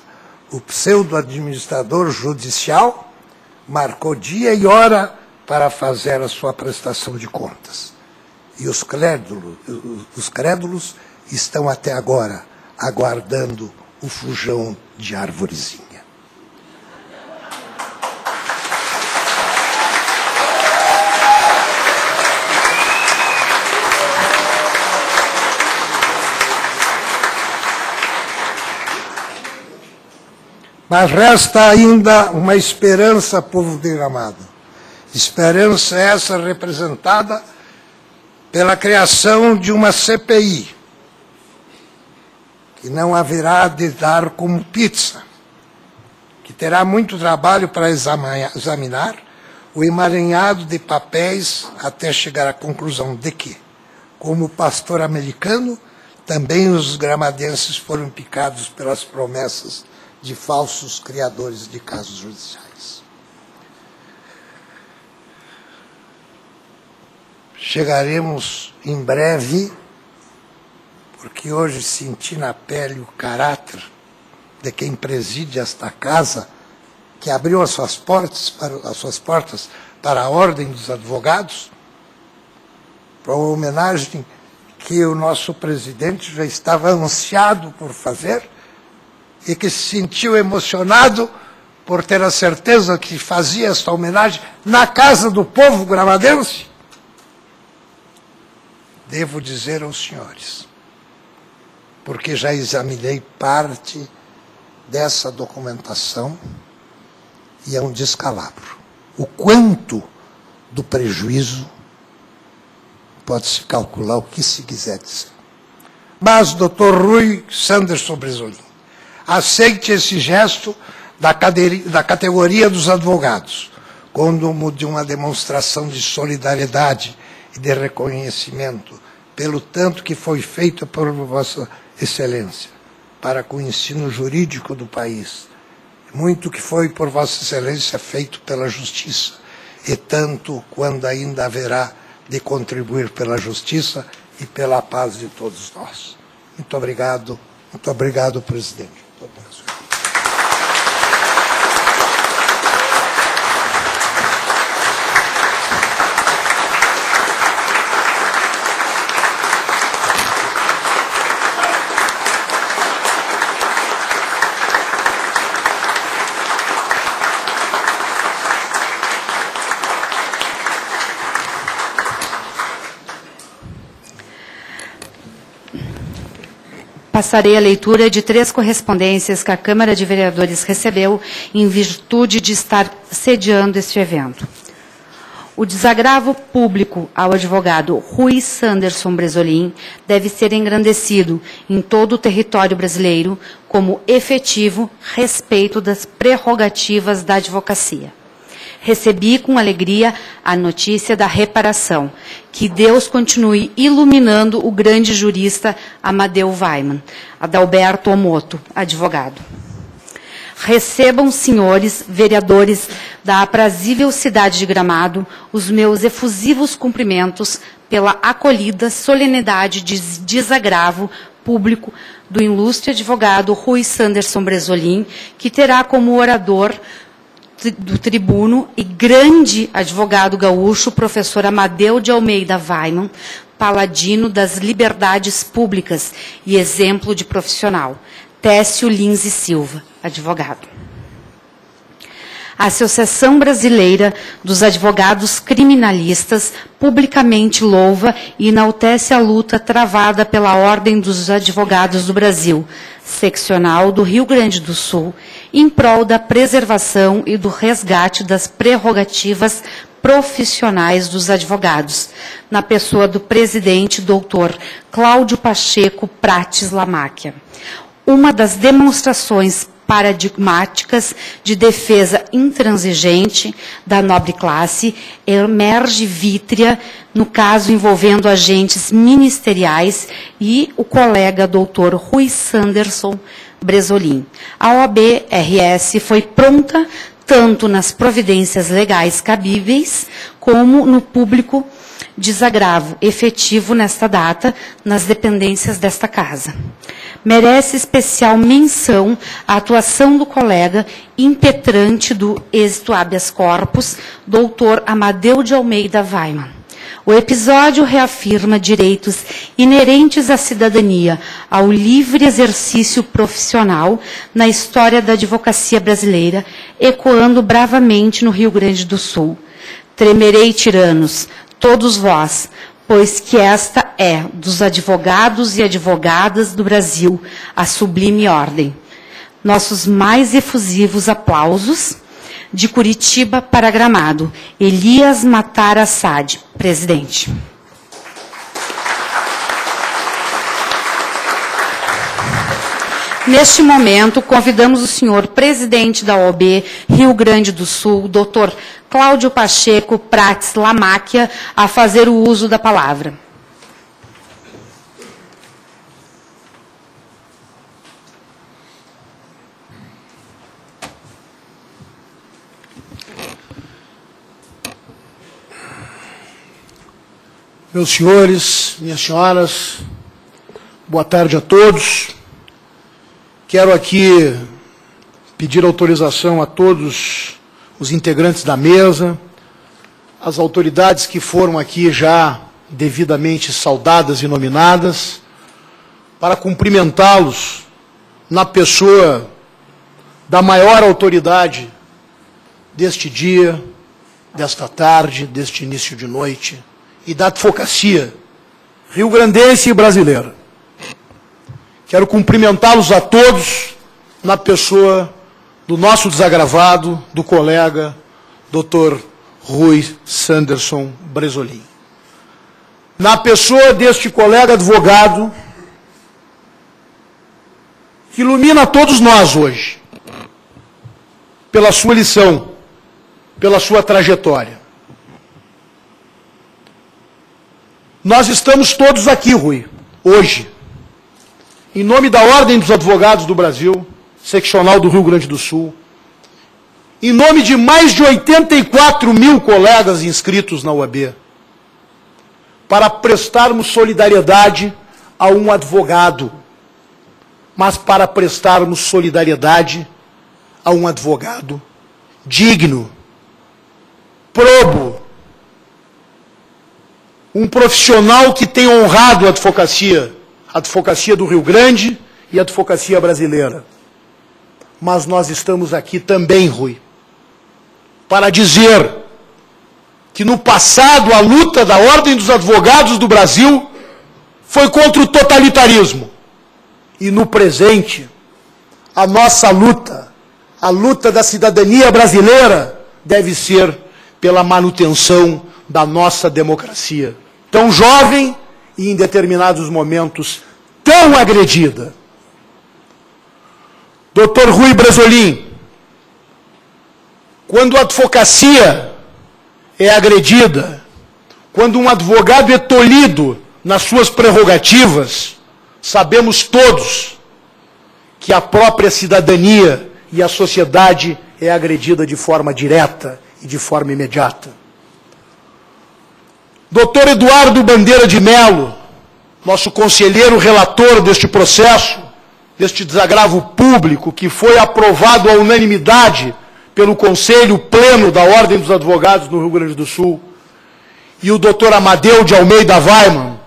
Speaker 5: o pseudo-administrador judicial marcou dia e hora para fazer a sua prestação de contas. E os crédulos estão até agora aguardando o fujão de arvorezinha. Mas resta ainda uma esperança, povo de Gramado. Esperança essa representada pela criação de uma CPI, que não haverá de dar como pizza, que terá muito trabalho para examinar o emaranhado de papéis até chegar à conclusão de que, como pastor americano, também os gramadenses foram picados pelas promessas de falsos criadores de casos judiciais. Chegaremos em breve, porque hoje senti na pele o caráter de quem preside esta casa, que abriu as suas portas para a Ordem dos Advogados, para uma homenagem que o nosso presidente já estava ansiado por fazer, e que se sentiu emocionado por ter a certeza que fazia esta homenagem na casa do povo gramadense. Devo dizer aos senhores, porque já examinei parte dessa documentação e é um descalabro. O quanto do prejuízo pode-se calcular o que se quiser dizer. Mas, Dr. Rui Sanderson Bresolim, aceite esse gesto da categoria dos advogados, como de uma demonstração de solidariedade e de reconhecimento pelo tanto que foi feito por Vossa Excelência para com o ensino jurídico do país, muito que foi por Vossa Excelência feito pela Justiça, e tanto quando ainda haverá de contribuir pela Justiça e pela paz de todos nós. Muito obrigado, presidente.
Speaker 1: Passarei a leitura de 3 correspondências que a Câmara de Vereadores recebeu em virtude de estar sediando este evento. O desagravo público ao advogado Rui Sanderson Bresolim deve ser engrandecido em todo o território brasileiro como efetivo respeito das prerrogativas da advocacia. Recebi com alegria a notícia da reparação. Que Deus continue iluminando o grande jurista Amadeu Weimann. Adalberto Omoto, advogado. Recebam, senhores vereadores da aprazível cidade de Gramado, os meus efusivos cumprimentos pela acolhida solenidade de desagravo público do ilustre advogado Rui Sanderson Bresolim, que terá como orador do tribuno e grande advogado gaúcho, professor Amadeu de Almeida Weiman, paladino das liberdades públicas e exemplo de profissional. Técio Lins e Silva, advogado. A Associação Brasileira dos Advogados Criminalistas publicamente louva e enaltece a luta travada pela Ordem dos Advogados do Brasil, seccional do Rio Grande do Sul, em prol da preservação e do resgate das prerrogativas profissionais dos advogados, na pessoa do presidente Dr. Cláudio Pacheco Prates Lamáquia. Uma das demonstrações paradigmáticas de defesa intransigente da nobre classe emerge vítrea no caso envolvendo agentes ministeriais e o colega doutor Rui Sanderson Bresolim. A OAB-RS foi pronta tanto nas providências legais cabíveis como no público desagravo efetivo nesta data nas dependências desta casa. Merece especial menção a atuação do colega impetrante do êxito habeas corpus, doutor Amadeu de Almeida Weiman. O episódio reafirma direitos inerentes à cidadania, ao livre exercício profissional na história da advocacia brasileira, ecoando bravamente no Rio Grande do Sul. Tremerei, tiranos, todos vós, pois que esta é, dos advogados e advogadas do Brasil, a sublime ordem. Nossos mais efusivos aplausos, de Curitiba para Gramado, Elias Matar Assad, presidente. Neste momento, convidamos o senhor presidente da OAB Rio Grande do Sul, doutor Cláudio Pacheco Prates Lamáquia, a fazer o uso da palavra.
Speaker 6: Meus senhores, minhas senhoras, boa tarde a todos. Quero aqui pedir autorização a todos os integrantes da mesa, as autoridades que foram aqui já devidamente saudadas e nominadas, para cumprimentá-los na pessoa da maior autoridade deste dia, desta tarde, deste início de noite, e da advocacia rio-grandense e brasileira. Quero cumprimentá-los a todos na pessoa do nosso desagravado, do colega Dr. Rui Sanderson Bresolim. Na pessoa deste colega advogado que ilumina todos nós hoje, pela sua lição, pela sua trajetória. Nós estamos todos aqui, Rui, hoje, em nome da Ordem dos Advogados do Brasil, seccional do Rio Grande do Sul, em nome de mais de 84 mil colegas inscritos na OAB, para prestarmos solidariedade a um advogado, mas para prestarmos solidariedade a um advogado digno, probo, um profissional que tem honrado a advocacia do Rio Grande e a advocacia brasileira. Mas nós estamos aqui também, Rui, para dizer que no passado a luta da Ordem dos Advogados do Brasil foi contra o totalitarismo. E no presente, a nossa luta, a luta da cidadania brasileira, deve ser pela manutenção da nossa democracia. Tão jovem e, em determinados momentos, tão agredida. Dr. Rui Bresolim, quando a advocacia é agredida, quando um advogado é tolhido nas suas prerrogativas, sabemos todos que a própria cidadania e a sociedade é agredida de forma direta e de forma imediata. Dr. Eduardo Bandeira de Mello, nosso conselheiro relator deste processo, deste desagravo público que foi aprovado à unanimidade pelo Conselho Pleno da Ordem dos Advogados no Rio Grande do Sul, e o Dr. Amadeu de Almeida Weimann,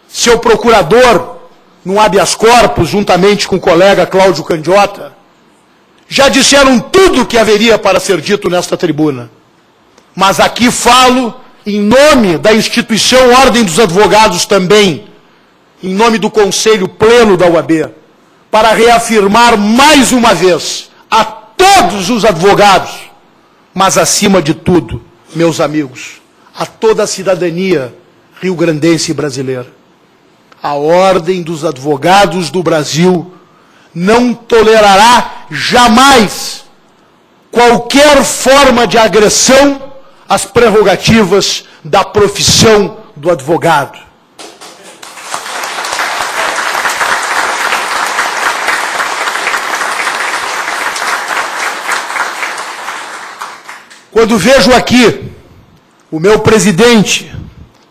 Speaker 6: seu procurador no habeas corpus, juntamente com o colega Cláudio Candiota, já disseram tudo o que haveria para ser dito nesta tribuna. Mas aqui falo em nome da instituição Ordem dos Advogados também, em nome do Conselho Pleno da OAB, para reafirmar mais uma vez a todos os advogados, mas acima de tudo, meus amigos, a toda a cidadania rio-grandense e brasileira. A Ordem dos Advogados do Brasil não tolerará jamais qualquer forma de agressão às prerrogativas da profissão do advogado. Quando vejo aqui o meu presidente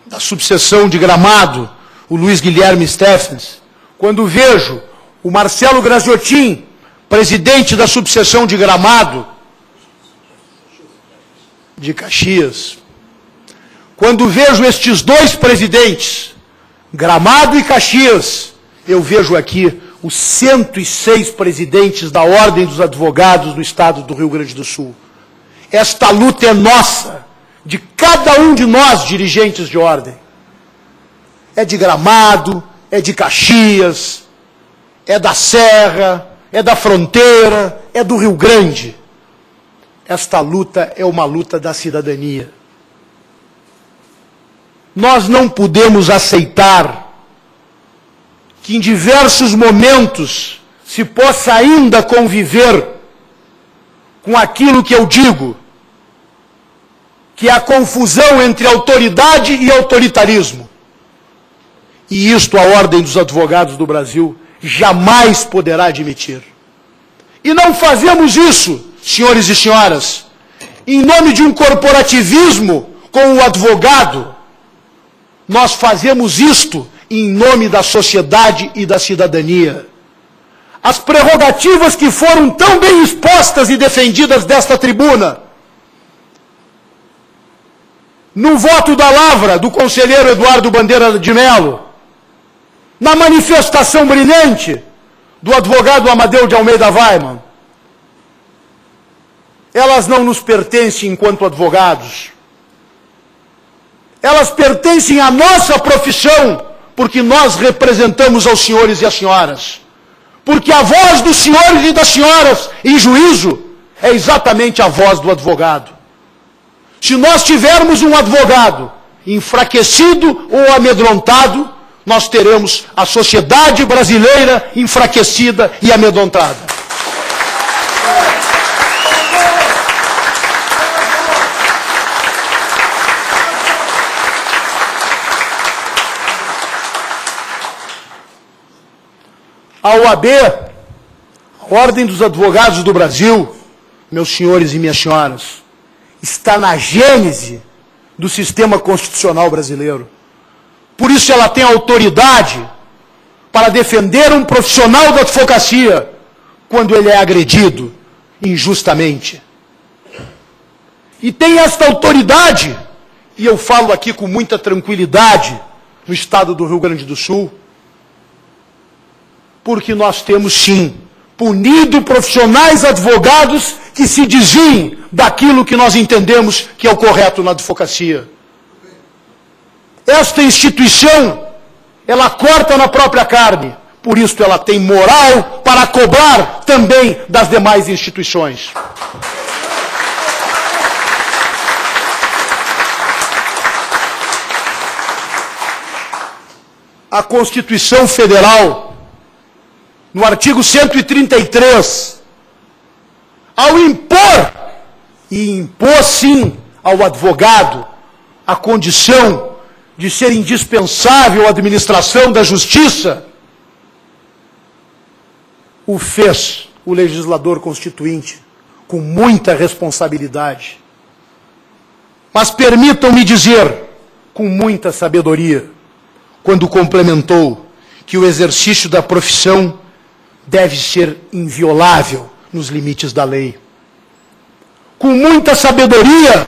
Speaker 6: da subseção de Gramado, o Luiz Guilherme Steffens, quando vejo o Marcelo Graziotin, presidente da subseção de Gramado, de Caxias, quando vejo estes dois presidentes, Gramado e Caxias, eu vejo aqui os 106 presidentes da Ordem dos Advogados do Estado do Rio Grande do Sul. Esta luta é nossa, de cada um de nós, dirigentes de ordem. É de Gramado, é de Caxias, é da Serra, é da Fronteira, é do Rio Grande. Esta luta é uma luta da cidadania. Nós não podemos aceitar que em diversos momentos se possa ainda conviver com aquilo que eu digo, que é a confusão entre autoridade e autoritarismo. E isto a Ordem dos Advogados do Brasil jamais poderá admitir. E não fazemos isso, senhores e senhoras, em nome de um corporativismo com o advogado. Nós fazemos isto em nome da sociedade e da cidadania. As prerrogativas que foram tão bem expostas e defendidas desta tribuna, no voto da lavra do conselheiro Eduardo Bandeira de Mello, na manifestação brilhante do advogado Amadeu de Almeida Weimann, elas não nos pertencem enquanto advogados. Elas pertencem à nossa profissão, porque nós representamos aos senhores e às senhoras. Porque a voz dos senhores e das senhoras em juízo é exatamente a voz do advogado. Se nós tivermos um advogado enfraquecido ou amedrontado, nós teremos a sociedade brasileira enfraquecida e amedrontada. A OAB, a Ordem dos Advogados do Brasil, meus senhores e minhas senhoras, está na gênese do sistema constitucional brasileiro. Por isso ela tem autoridade para defender um profissional da advocacia quando ele é agredido injustamente. E tem esta autoridade, e eu falo aqui com muita tranquilidade, no estado do Rio Grande do Sul, porque nós temos, sim, punido profissionais advogados que se desviem daquilo que nós entendemos que é o correto na advocacia. Esta instituição, ela corta na própria carne, por isso ela tem moral para cobrar também das demais instituições. A Constituição Federal, no artigo 133, ao impor, e impor sim ao advogado, a condição de ser indispensável à administração da justiça, o fez o legislador constituinte com muita responsabilidade. Mas permitam-me dizer, com muita sabedoria, quando complementou que o exercício da profissão deve ser inviolável nos limites da lei. Com muita sabedoria,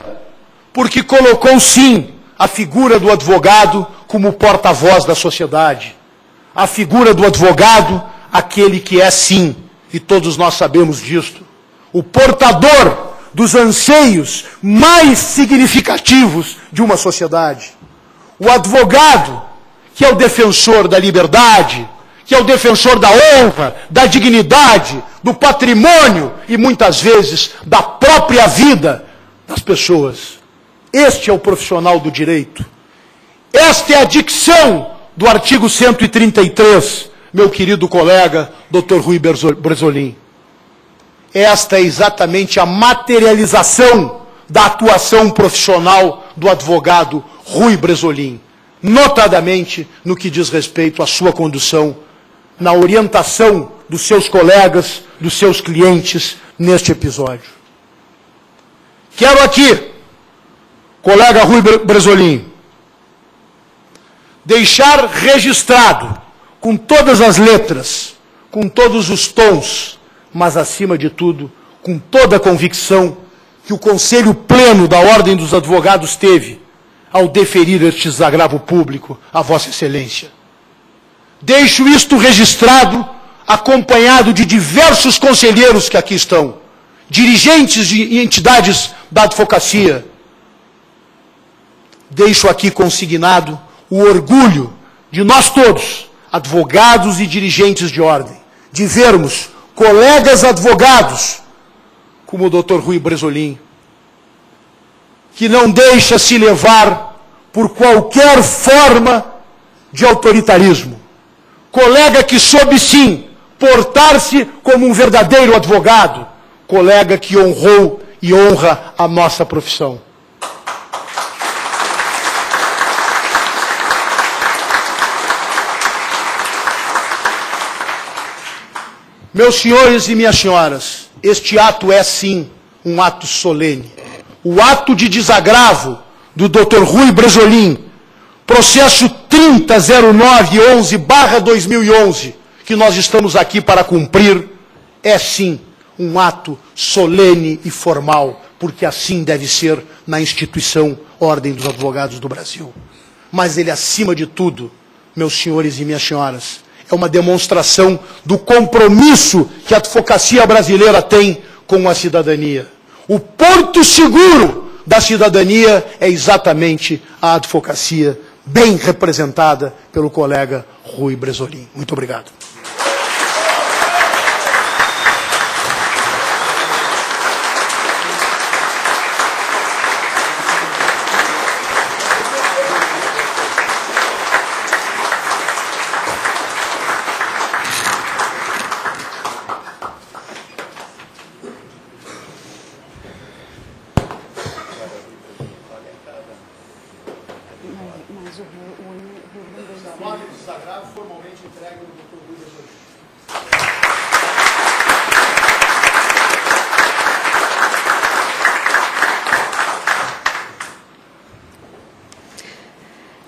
Speaker 6: porque colocou, sim, a figura do advogado como porta-voz da sociedade. A figura do advogado, aquele que é, sim, e todos nós sabemos disto, o portador dos anseios mais significativos de uma sociedade. O advogado, que é o defensor da liberdade, que é o defensor da honra, da dignidade, do patrimônio e, muitas vezes, da própria vida das pessoas. Este é o profissional do direito. Esta é a dicção do artigo 133, meu querido colega, Dr. Rui Bresolim. Esta é exatamente a materialização da atuação profissional do advogado Rui Bresolim, notadamente no que diz respeito à sua condução, na orientação dos seus colegas, dos seus clientes, neste episódio. Quero aqui, colega Rui Bresolim, deixar registrado, com todas as letras, com todos os tons, mas, acima de tudo, com toda a convicção que o Conselho Pleno da Ordem dos Advogados teve ao deferir este desagravo público a Vossa Excelência. Deixo isto registrado, acompanhado de diversos conselheiros que aqui estão, dirigentes de entidades da advocacia. Deixo aqui consignado o orgulho de nós todos, advogados e dirigentes de ordem, de vermos colegas advogados, como o Dr. Rui Bresolim, que não deixa se levar por qualquer forma de autoritarismo. Colega que soube, sim, portar-se como um verdadeiro advogado. Colega que honrou e honra a nossa profissão. Meus senhores e minhas senhoras, este ato é, sim, um ato solene. O ato de desagravo do Dr. Rui Bresolim, processo 300911/2011, que nós estamos aqui para cumprir, é, sim, um ato solene e formal, porque assim deve ser na instituição Ordem dos Advogados do Brasil. Mas ele, acima de tudo, meus senhores e minhas senhoras, é uma demonstração do compromisso que a advocacia brasileira tem com a cidadania. O porto seguro da cidadania é exatamente a advocacia, bem representada pelo colega Rui Bresolim. Muito obrigado.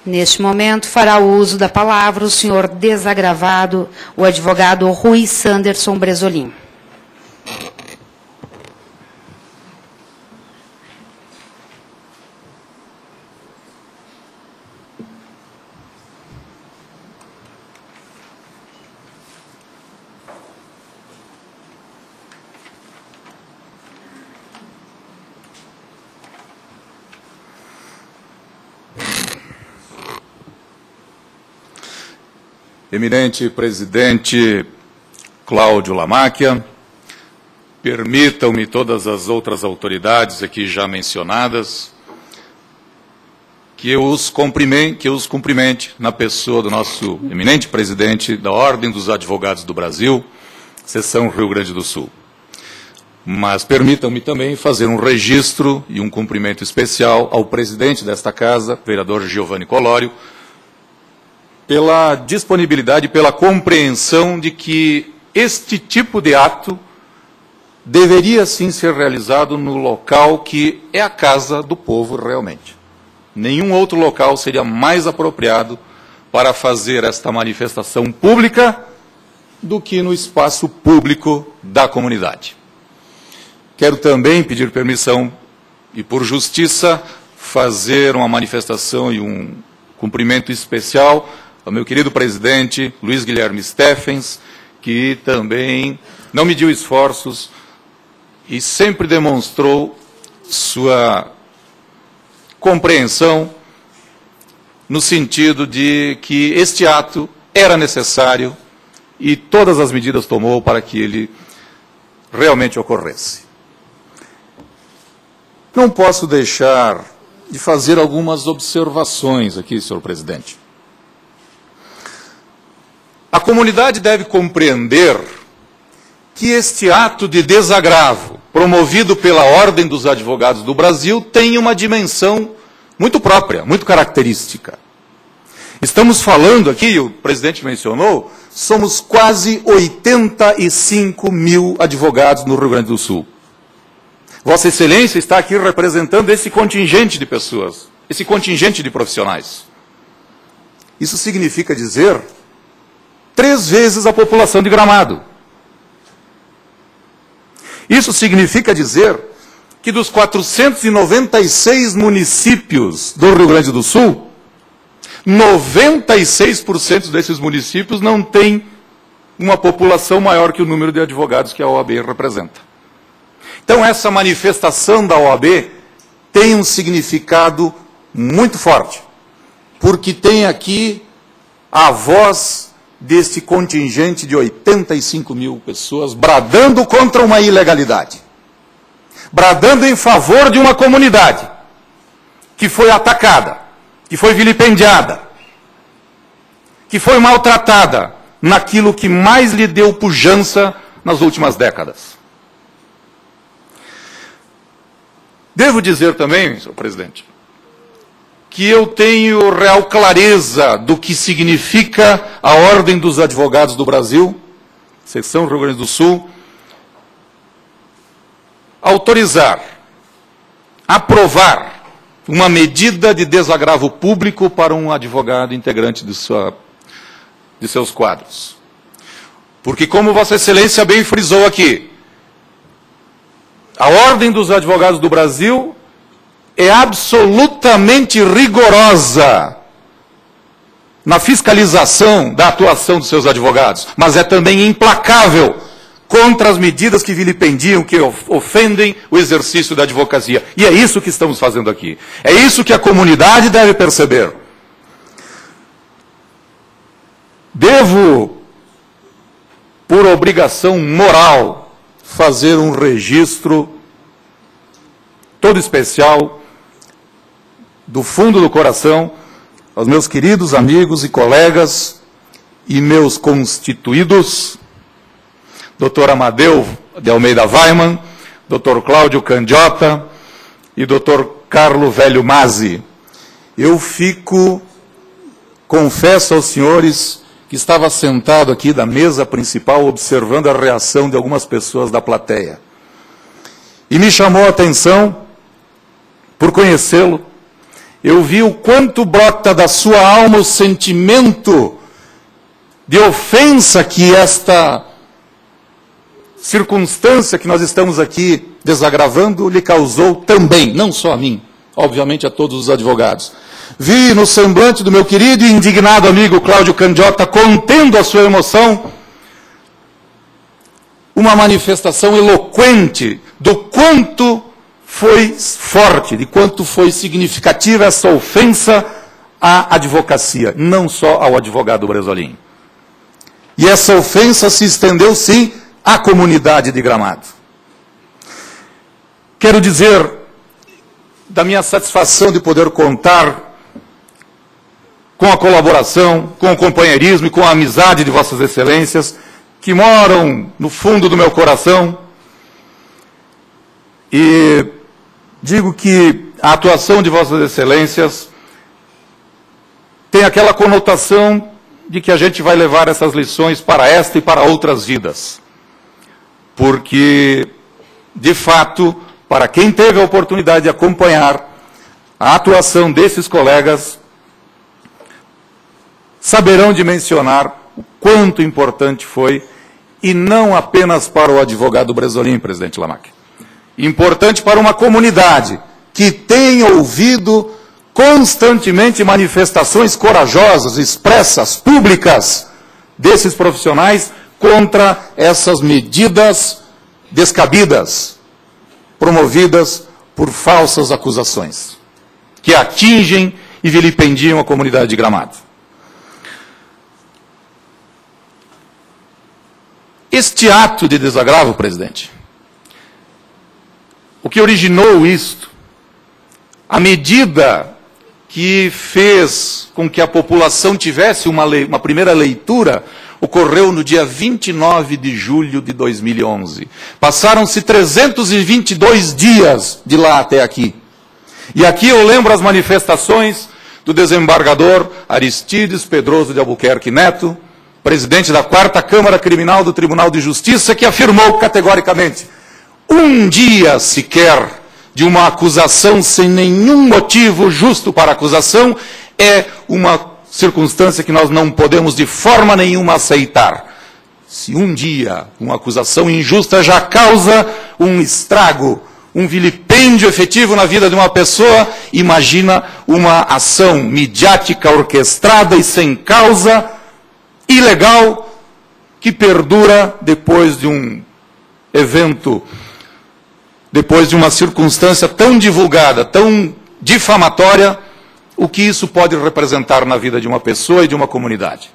Speaker 1: Neste momento, fará uso da palavra o senhor desagravado, o advogado Rui Sanderson Bresolim.
Speaker 7: Eminente presidente Cláudio Lamáquia, permitam-me todas as outras autoridades aqui já mencionadas, que eu os cumprimente na pessoa do nosso eminente presidente da Ordem dos Advogados do Brasil, seção Rio Grande do Sul. Mas permitam-me também fazer um registro e um cumprimento especial ao presidente desta casa, vereador Giovanni Colório, pela disponibilidade, pela compreensão de que este tipo de ato deveria sim ser realizado no local que é a casa do povo realmente. Nenhum outro local seria mais apropriado para fazer esta manifestação pública do que no espaço público da comunidade. Quero também pedir permissão e, por justiça, fazer uma manifestação e um cumprimento especial ao meu querido presidente Luiz Guilherme Steffens, que também não mediu esforços e sempre demonstrou sua compreensão no sentido de que este ato era necessário e todas as medidas tomou para que ele realmente ocorresse. Não posso deixar de fazer algumas observações aqui, senhor presidente. A comunidade deve compreender que este ato de desagravo, promovido pela Ordem dos Advogados do Brasil, tem uma dimensão muito própria, muito característica. Estamos falando aqui, o presidente mencionou, somos quase 85 mil advogados no Rio Grande do Sul. Vossa Excelência está aqui representando esse contingente de pessoas, esse contingente de profissionais. Isso significa dizer 3 vezes a população de Gramado. Isso significa dizer que dos 496 municípios do Rio Grande do Sul, 96% desses municípios não têm uma população maior que o número de advogados que a OAB representa. Então, essa manifestação da OAB tem um significado muito forte, porque tem aqui a voz deste contingente de 85 mil pessoas bradando contra uma ilegalidade, bradando em favor de uma comunidade que foi atacada, que foi vilipendiada, que foi maltratada naquilo que mais lhe deu pujança nas últimas décadas. Devo dizer também, senhor presidente, que eu tenho real clareza do que significa a Ordem dos Advogados do Brasil, Seção Rio Grande do Sul, autorizar, aprovar uma medida de desagravo público para um advogado integrante de seus quadros. Porque, como Vossa Excelência bem frisou aqui, a Ordem dos Advogados do Brasil é absolutamente rigorosa na fiscalização da atuação dos seus advogados, mas é também implacável contra as medidas que vilipendiam, que ofendem o exercício da advocacia. E é isso que estamos fazendo aqui. É isso que a comunidade deve perceber. Devo, por obrigação moral, fazer um registro todo especial, do fundo do coração, aos meus queridos amigos e colegas e meus constituídos, Dr. Amadeu de Almeida Weiman, Dr. Cláudio Candiota e Dr. Carlo Velho Mazzi. Eu confesso aos senhores que estava sentado aqui da mesa principal observando a reação de algumas pessoas da plateia. E me chamou a atenção, por conhecê-lo, eu vi o quanto brota da sua alma o sentimento de ofensa que esta circunstância que nós estamos aqui desagravando lhe causou também, não só a mim, obviamente a todos os advogados. Vi no semblante do meu querido e indignado amigo Cláudio Candiota, contendo a sua emoção, uma manifestação eloquente do quanto foi forte, de quanto foi significativa essa ofensa à advocacia, não só ao advogado Bresolim. E essa ofensa se estendeu, sim, à comunidade de Gramado. Quero dizer da minha satisfação de poder contar com a colaboração, com o companheirismo e com a amizade de Vossas Excelências, que moram no fundo do meu coração. E digo que a atuação de Vossas Excelências tem aquela conotação de que a gente vai levar essas lições para esta e para outras vidas. Porque de fato, para quem teve a oportunidade de acompanhar a atuação desses colegas, saberão dimensionar o quanto importante foi, e não apenas para o advogado Bresolim, presidente Lamacchia. Importante para uma comunidade que tem ouvido constantemente manifestações corajosas, expressas, públicas, desses profissionais contra essas medidas descabidas, promovidas por falsas acusações, que atingem e vilipendiam a comunidade de Gramado. Este ato de desagravo, presidente, o que originou isto, a medida que fez com que a população tivesse uma primeira leitura, ocorreu no dia 29 de julho de 2011. Passaram-se 322 dias de lá até aqui. E aqui eu lembro as manifestações do desembargador Aristides Pedroso de Albuquerque Neto, presidente da 4ª Câmara Criminal do Tribunal de Justiça, que afirmou categoricamente: um dia sequer de uma acusação sem nenhum motivo justo para a acusação é uma circunstância que nós não podemos de forma nenhuma aceitar. Se um dia uma acusação injusta já causa um estrago, um vilipêndio efetivo na vida de uma pessoa, imagina uma ação midiática, orquestrada e sem causa, ilegal, que perdura depois de um evento, depois de uma circunstância tão divulgada, tão difamatória, o que isso pode representar na vida de uma pessoa e de uma comunidade.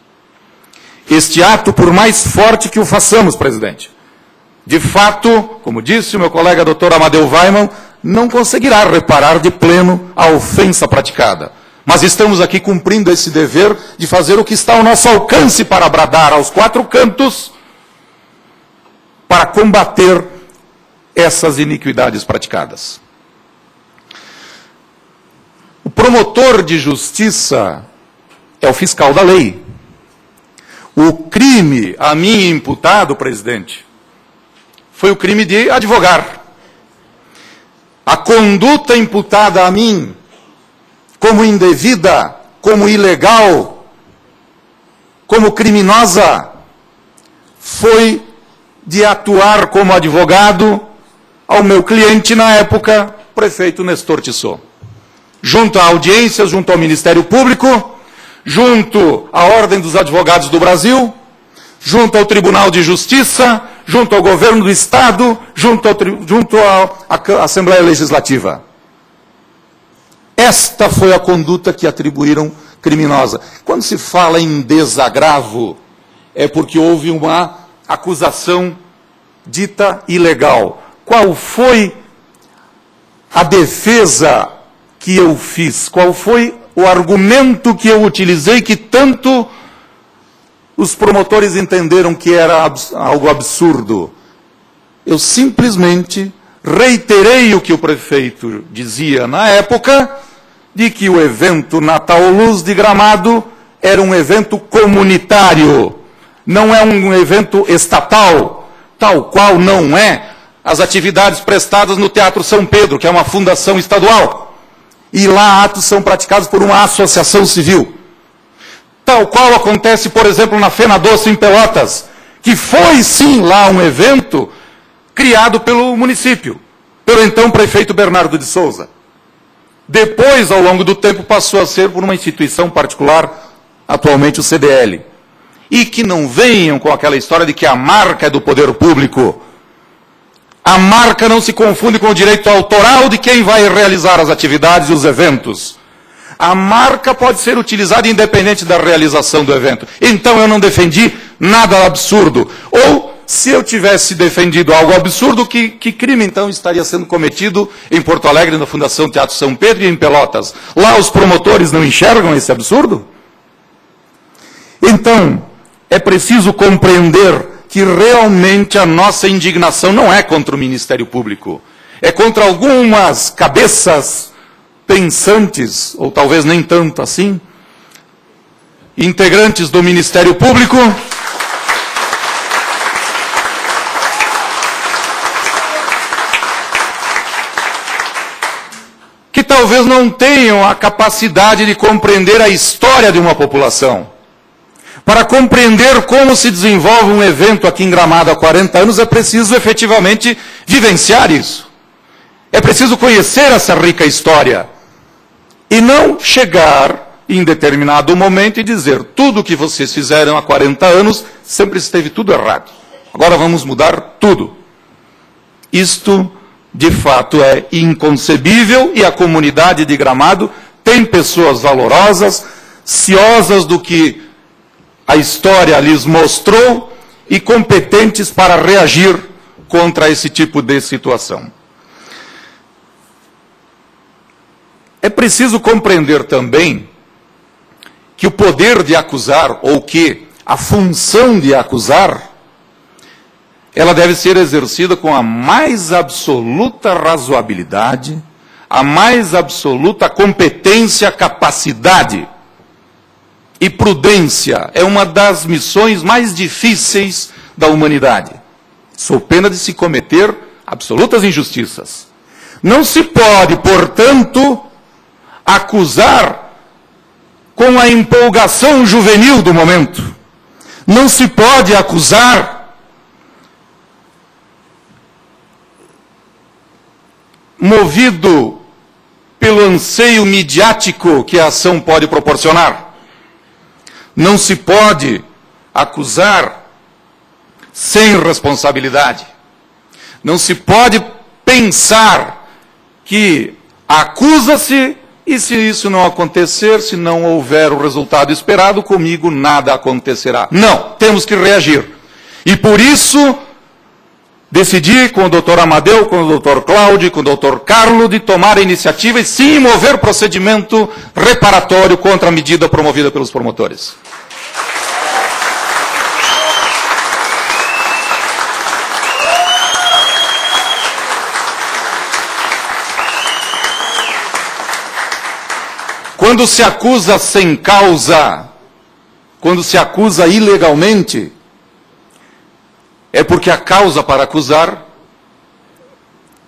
Speaker 7: Este ato, por mais forte que o façamos, presidente, de fato, como disse o meu colega Dr. Amadeu Weimann, não conseguirá reparar de pleno a ofensa praticada. Mas estamos aqui cumprindo esse dever de fazer o que está ao nosso alcance para bradar aos 4 cantos, para combater essas iniquidades praticadas. O promotor de justiça é o fiscal da lei. O crime a mim imputado, presidente, foi o crime de advogar. A conduta imputada a mim como indevida, como ilegal, como criminosa, foi de atuar como advogado ao meu cliente na época, prefeito Nestor Tissot. Junto à audiências, junto ao Ministério Público, junto à Ordem dos Advogados do Brasil, junto ao Tribunal de Justiça, junto ao Governo do Estado, junto à Assembleia Legislativa. Esta foi a conduta que atribuíram criminosa. Quando se fala em desagravo, é porque houve uma acusação dita ilegal. Qual foi a defesa que eu fiz? Qual foi o argumento que eu utilizei que tanto os promotores entenderam que era algo absurdo? Eu simplesmente reiterei o que o prefeito dizia na época, de que o evento Natal Luz de Gramado era um evento comunitário, não é um evento estatal, tal qual não é as atividades prestadas no Teatro São Pedro, que é uma fundação estadual, e lá atos são praticados por uma associação civil. Tal qual acontece, por exemplo, na Fena Doce, em Pelotas, que foi sim lá um evento criado pelo município, pelo então prefeito Bernardo de Souza. Depois, ao longo do tempo, passou a ser por uma instituição particular, atualmente o CDL. E que não venham com aquela história de que a marca é do poder público. A marca não se confunde com o direito autoral de quem vai realizar as atividades e os eventos. A marca pode ser utilizada independente da realização do evento. Então eu não defendi nada absurdo. Ou, se eu tivesse defendido algo absurdo, que crime então estaria sendo cometido em Porto Alegre, na Fundação Teatro São Pedro e em Pelotas? Lá os promotores não enxergam esse absurdo? Então, é preciso compreender que realmente a nossa indignação não é contra o Ministério Público, é contra algumas cabeças pensantes, ou talvez nem tanto assim, integrantes do Ministério Público, talvez não tenham a capacidade de compreender a história de uma população. Para compreender como se desenvolve um evento aqui em Gramado há 40 anos, é preciso efetivamente vivenciar isso. É preciso conhecer essa rica história. E não chegar em determinado momento e dizer tudo o que vocês fizeram há 40 anos sempre esteve tudo errado. Agora vamos mudar tudo. Isto, de fato, é inconcebível e a comunidade de Gramado tem pessoas valorosas, ciosas do que a história lhes mostrou e competentes para reagir contra esse tipo de situação. É preciso compreender também que o poder de acusar, ou que a função de acusar, ela deve ser exercida com a mais absoluta razoabilidade, a mais absoluta competência, capacidade e prudência. É uma das missões mais difíceis da humanidade, sob pena de se cometer absolutas injustiças. Não se pode, portanto, acusar com a empolgação juvenil do momento. Não se pode acusar movido pelo anseio midiático que a ação pode proporcionar. Não se pode acusar sem responsabilidade. Não se pode pensar que acusa-se e se isso não acontecer, se não houver o resultado esperado, comigo nada acontecerá. Não, temos que reagir. E por isso, decidi com o doutor Amadeu, com o doutor Cláudio, com o doutor Carlos, de tomar a iniciativa e sim mover procedimento reparatório contra a medida promovida pelos promotores. Quando se acusa sem causa, quando se acusa ilegalmente, é porque a causa para acusar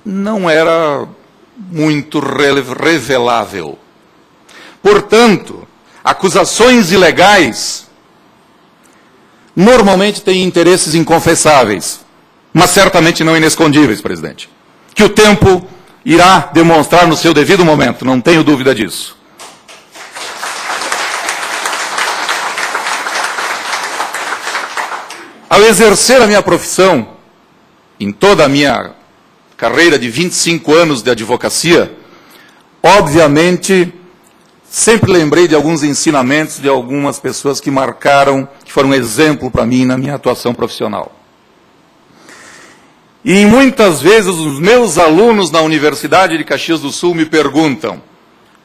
Speaker 7: não era muito revelável. Portanto, acusações ilegais normalmente têm interesses inconfessáveis, mas certamente não inescondíveis, presidente. Que o tempo irá demonstrar no seu devido momento, não tenho dúvida disso. Ao exercer a minha profissão, em toda a minha carreira de 25 anos de advocacia, obviamente, sempre lembrei de alguns ensinamentos de algumas pessoas que marcaram, que foram um exemplo para mim na minha atuação profissional. E muitas vezes os meus alunos na Universidade de Caxias do Sul me perguntam: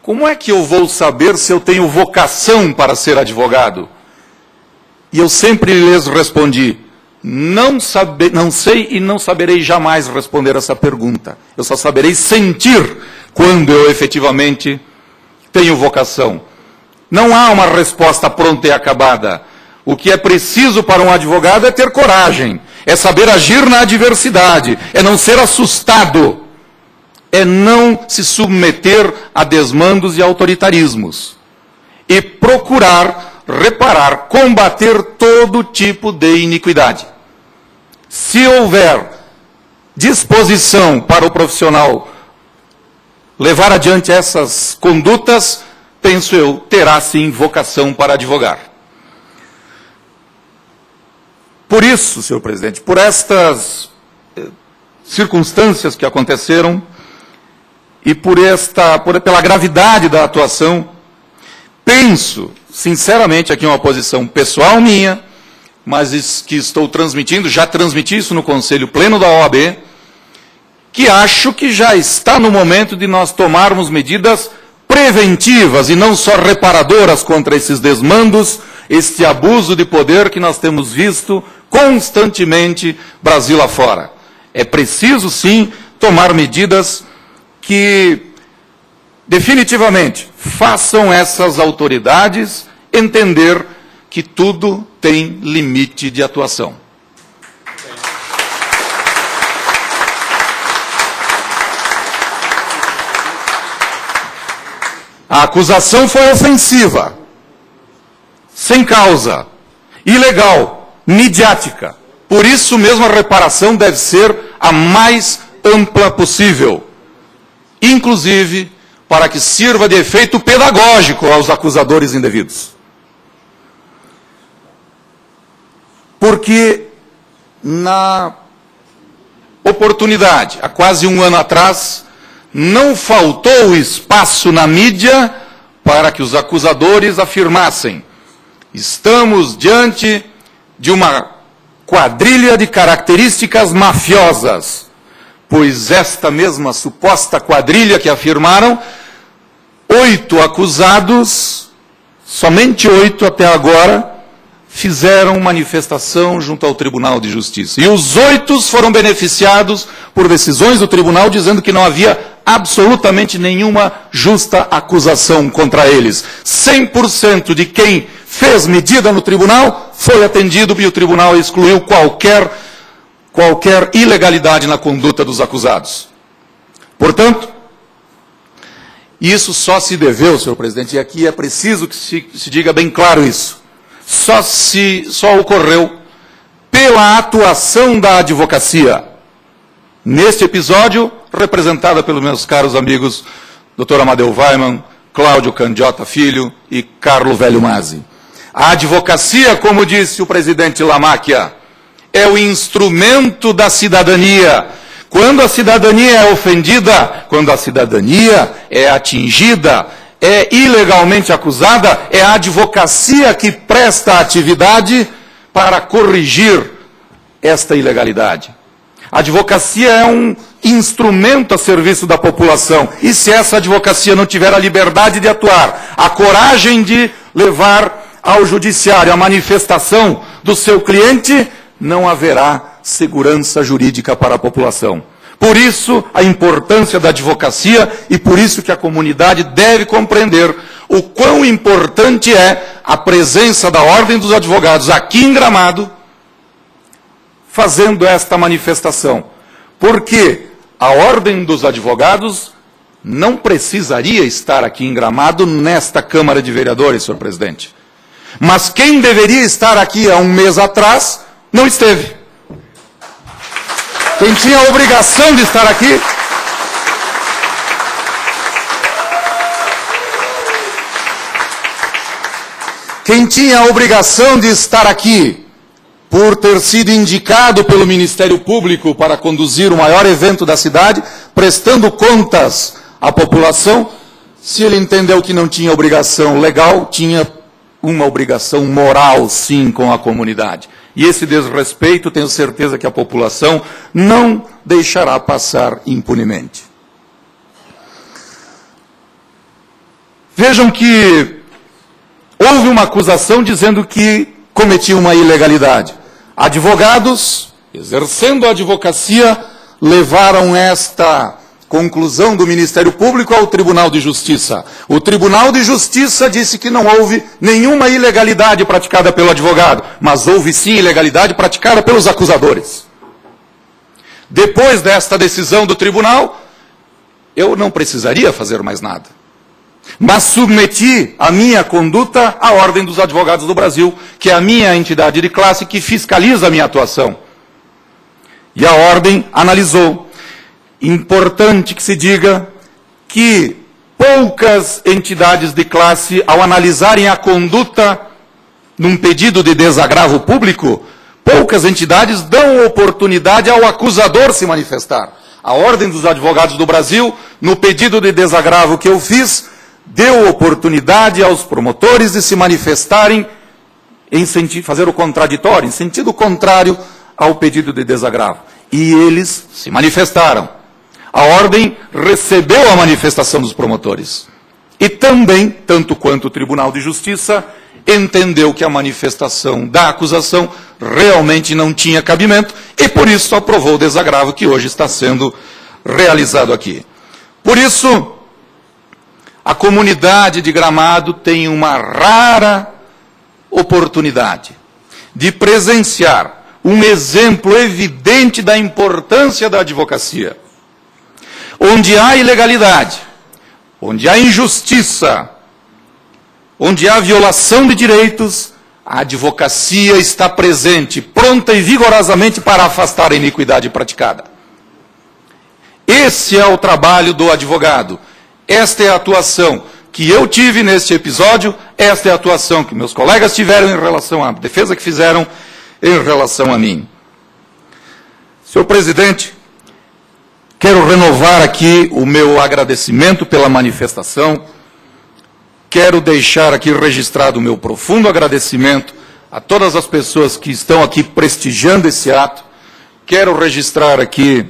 Speaker 7: como é que eu vou saber se eu tenho vocação para ser advogado? E eu sempre lhes respondi: não sei e não saberei jamais responder essa pergunta. Eu só saberei sentir quando eu efetivamente tenho vocação. Não há uma resposta pronta e acabada. O que é preciso para um advogado é ter coragem, é saber agir na adversidade, é não ser assustado, é não se submeter a desmandos e autoritarismos, e procurar reparar, combater todo tipo de iniquidade. Se houver disposição para o profissional levar adiante essas condutas, penso eu, terá sim vocação para advogar. Por isso, senhor presidente, por estas circunstâncias que aconteceram e pela gravidade da atuação, penso, sinceramente, aqui uma posição pessoal minha, mas que estou transmitindo, já transmiti isso no Conselho Pleno da OAB, que acho que já está no momento de nós tomarmos medidas preventivas e não só reparadoras contra esses desmandos, este abuso de poder que nós temos visto constantemente Brasil afora. É preciso, sim, tomar medidas que definitivamente façam essas autoridades entender que tudo tem limite de atuação. A acusação foi ofensiva, sem causa, ilegal, midiática. Por isso mesmo a reparação deve ser a mais ampla possível, inclusive para que sirva de efeito pedagógico aos acusadores indevidos. Porque na oportunidade, há quase um ano atrás, não faltou espaço na mídia para que os acusadores afirmassem: estamos diante de uma quadrilha de características mafiosas, pois esta mesma suposta quadrilha que afirmaram, 8 acusados, somente 8 até agora, fizeram manifestação junto ao Tribunal de Justiça. E os 8 foram beneficiados por decisões do tribunal dizendo que não havia absolutamente nenhuma justa acusação contra eles. 100% de quem fez medida no tribunal foi atendido e o tribunal excluiu qualquer ilegalidade na conduta dos acusados. Portanto, isso só se deveu, senhor presidente, e aqui é preciso que se diga bem claro isso, só ocorreu pela atuação da advocacia. Neste episódio, representada pelos meus caros amigos Dr. Amadeu Weimann, Cláudio Candiota Filho e Carlo Velho Masi. A advocacia, como disse o presidente Lamáquia, é o instrumento da cidadania. Quando a cidadania é ofendida, quando a cidadania é atingida, é ilegalmente acusada, é a advocacia que presta atividade para corrigir esta ilegalidade. A advocacia é um instrumento a serviço da população. E se essa advocacia não tiver a liberdade de atuar, a coragem de levar ao judiciário a manifestação do seu cliente, não haverá segurança jurídica para a população. Por isso, a importância da advocacia e por isso que a comunidade deve compreender o quão importante é a presença da Ordem dos Advogados aqui em Gramado, fazendo esta manifestação. Porque a Ordem dos Advogados não precisaria estar aqui em Gramado nesta Câmara de Vereadores, senhor presidente. Mas quem deveria estar aqui há um mês atrás, não esteve. Quem tinha a obrigação de estar aqui, por ter sido indicado pelo Ministério Público para conduzir o maior evento da cidade, prestando contas à população, se ele entendeu que não tinha obrigação legal, tinha uma obrigação moral, sim, com a comunidade. E esse desrespeito, tenho certeza que a população não deixará passar impunemente. Vejam que houve uma acusação dizendo que cometia uma ilegalidade. Advogados, exercendo a advocacia, levaram esta conclusão do Ministério Público ao Tribunal de Justiça. O Tribunal de Justiça disse que não houve nenhuma ilegalidade praticada pelo advogado, mas houve sim ilegalidade praticada pelos acusadores. Depois desta decisão do tribunal, eu não precisaria fazer mais nada. Mas submeti a minha conduta à Ordem dos Advogados do Brasil, que é a minha entidade de classe que fiscaliza a minha atuação. E a Ordem analisou. Importante que se diga que poucas entidades de classe, ao analisarem a conduta num pedido de desagravo público, poucas entidades dão oportunidade ao acusador se manifestar. A Ordem dos Advogados do Brasil, no pedido de desagravo que eu fiz, deu oportunidade aos promotores de se manifestarem em fazer o contraditório, em sentido contrário ao pedido de desagravo. E eles se manifestaram. A Ordem recebeu a manifestação dos promotores. E também, tanto quanto o Tribunal de Justiça, entendeu que a manifestação da acusação realmente não tinha cabimento e, por isso, aprovou o desagravo que hoje está sendo realizado aqui. Por isso, a comunidade de Gramado tem uma rara oportunidade de presenciar um exemplo evidente da importância da advocacia. Onde há ilegalidade, onde há injustiça, onde há violação de direitos, a advocacia está presente, pronta e vigorosamente para afastar a iniquidade praticada. Esse é o trabalho do advogado. Esta é a atuação que eu tive neste episódio, esta é a atuação que meus colegas tiveram em relação à defesa que fizeram em relação a mim. Senhor presidente, quero renovar aqui o meu agradecimento pela manifestação. Quero deixar aqui registrado o meu profundo agradecimento a todas as pessoas que estão aqui prestigiando esse ato. Quero registrar aqui,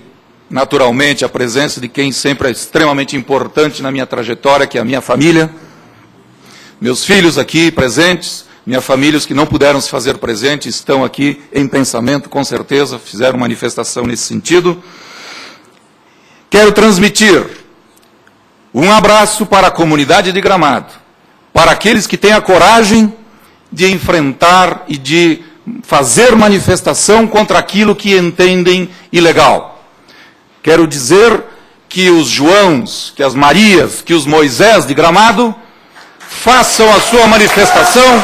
Speaker 7: naturalmente, a presença de quem sempre é extremamente importante na minha trajetória, que é a minha família. Meus filhos aqui presentes, minha família, os que não puderam se fazer presentes, estão aqui em pensamento, com certeza, fizeram manifestação nesse sentido. Quero transmitir um abraço para a comunidade de Gramado, para aqueles que têm a coragem de enfrentar e de fazer manifestação contra aquilo que entendem ilegal. Quero dizer que os Joãos, que as Marias, que os Moisés de Gramado façam a sua manifestação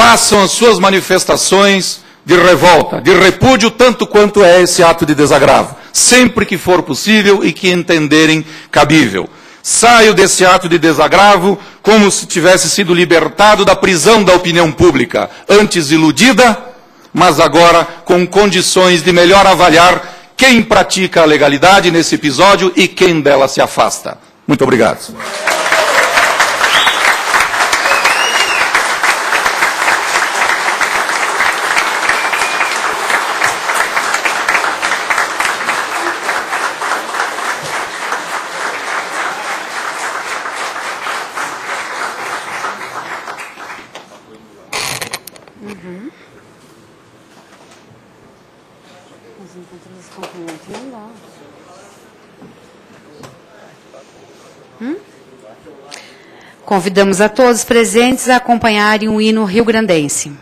Speaker 7: façam as suas manifestações de revolta, de repúdio, tanto quanto é esse ato de desagravo, sempre que for possível e que entenderem cabível. Saio desse ato de desagravo como se tivesse sido libertado da prisão da opinião pública, antes iludida, mas agora com condições de melhor avaliar quem pratica a legalidade nesse episódio e quem dela se afasta. Muito obrigado.
Speaker 1: Convidamos a todos presentes a acompanharem o hino rio-grandense.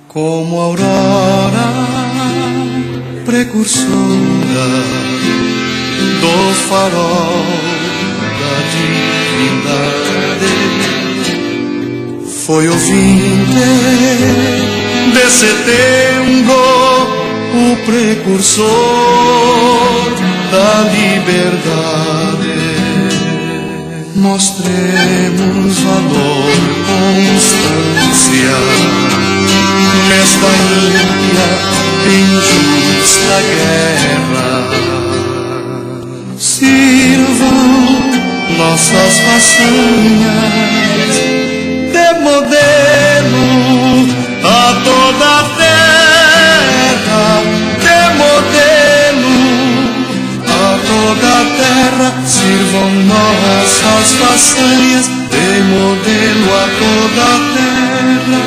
Speaker 2: Como aurora precursora do farol da divindade, foi o 20 de setembro o precursor da liberdade. Mostremos valor, constância nesta índia injusta guerra. Sirvam nossas façanhas de modelo a toda a terra, de modelo a toda a terra. Sirvam nossas façanhas de modelo a toda a terra.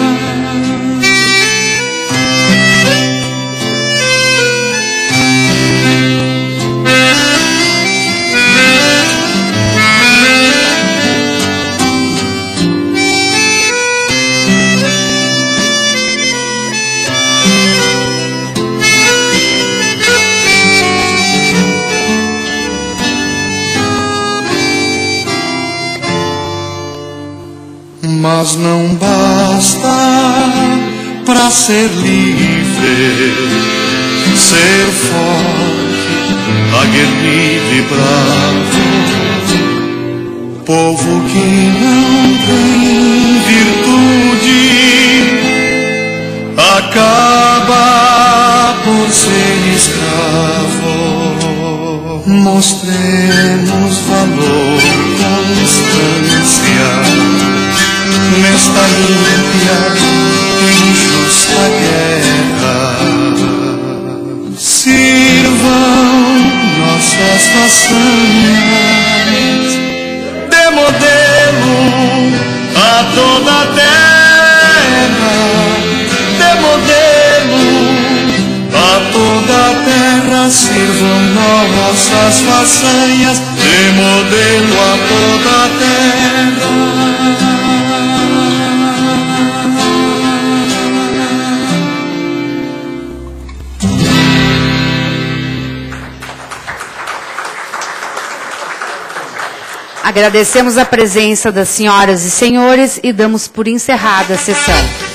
Speaker 2: Mas não basta para ser livre, ser forte, aguerrido e bravo. Povo que não tem virtude acaba por ser escravo. Mostremos valor, constância sirvam nossas façanhas de modelo a toda a terra.
Speaker 1: Agradecemos a presença das senhoras e senhores e damos por encerrada a sessão.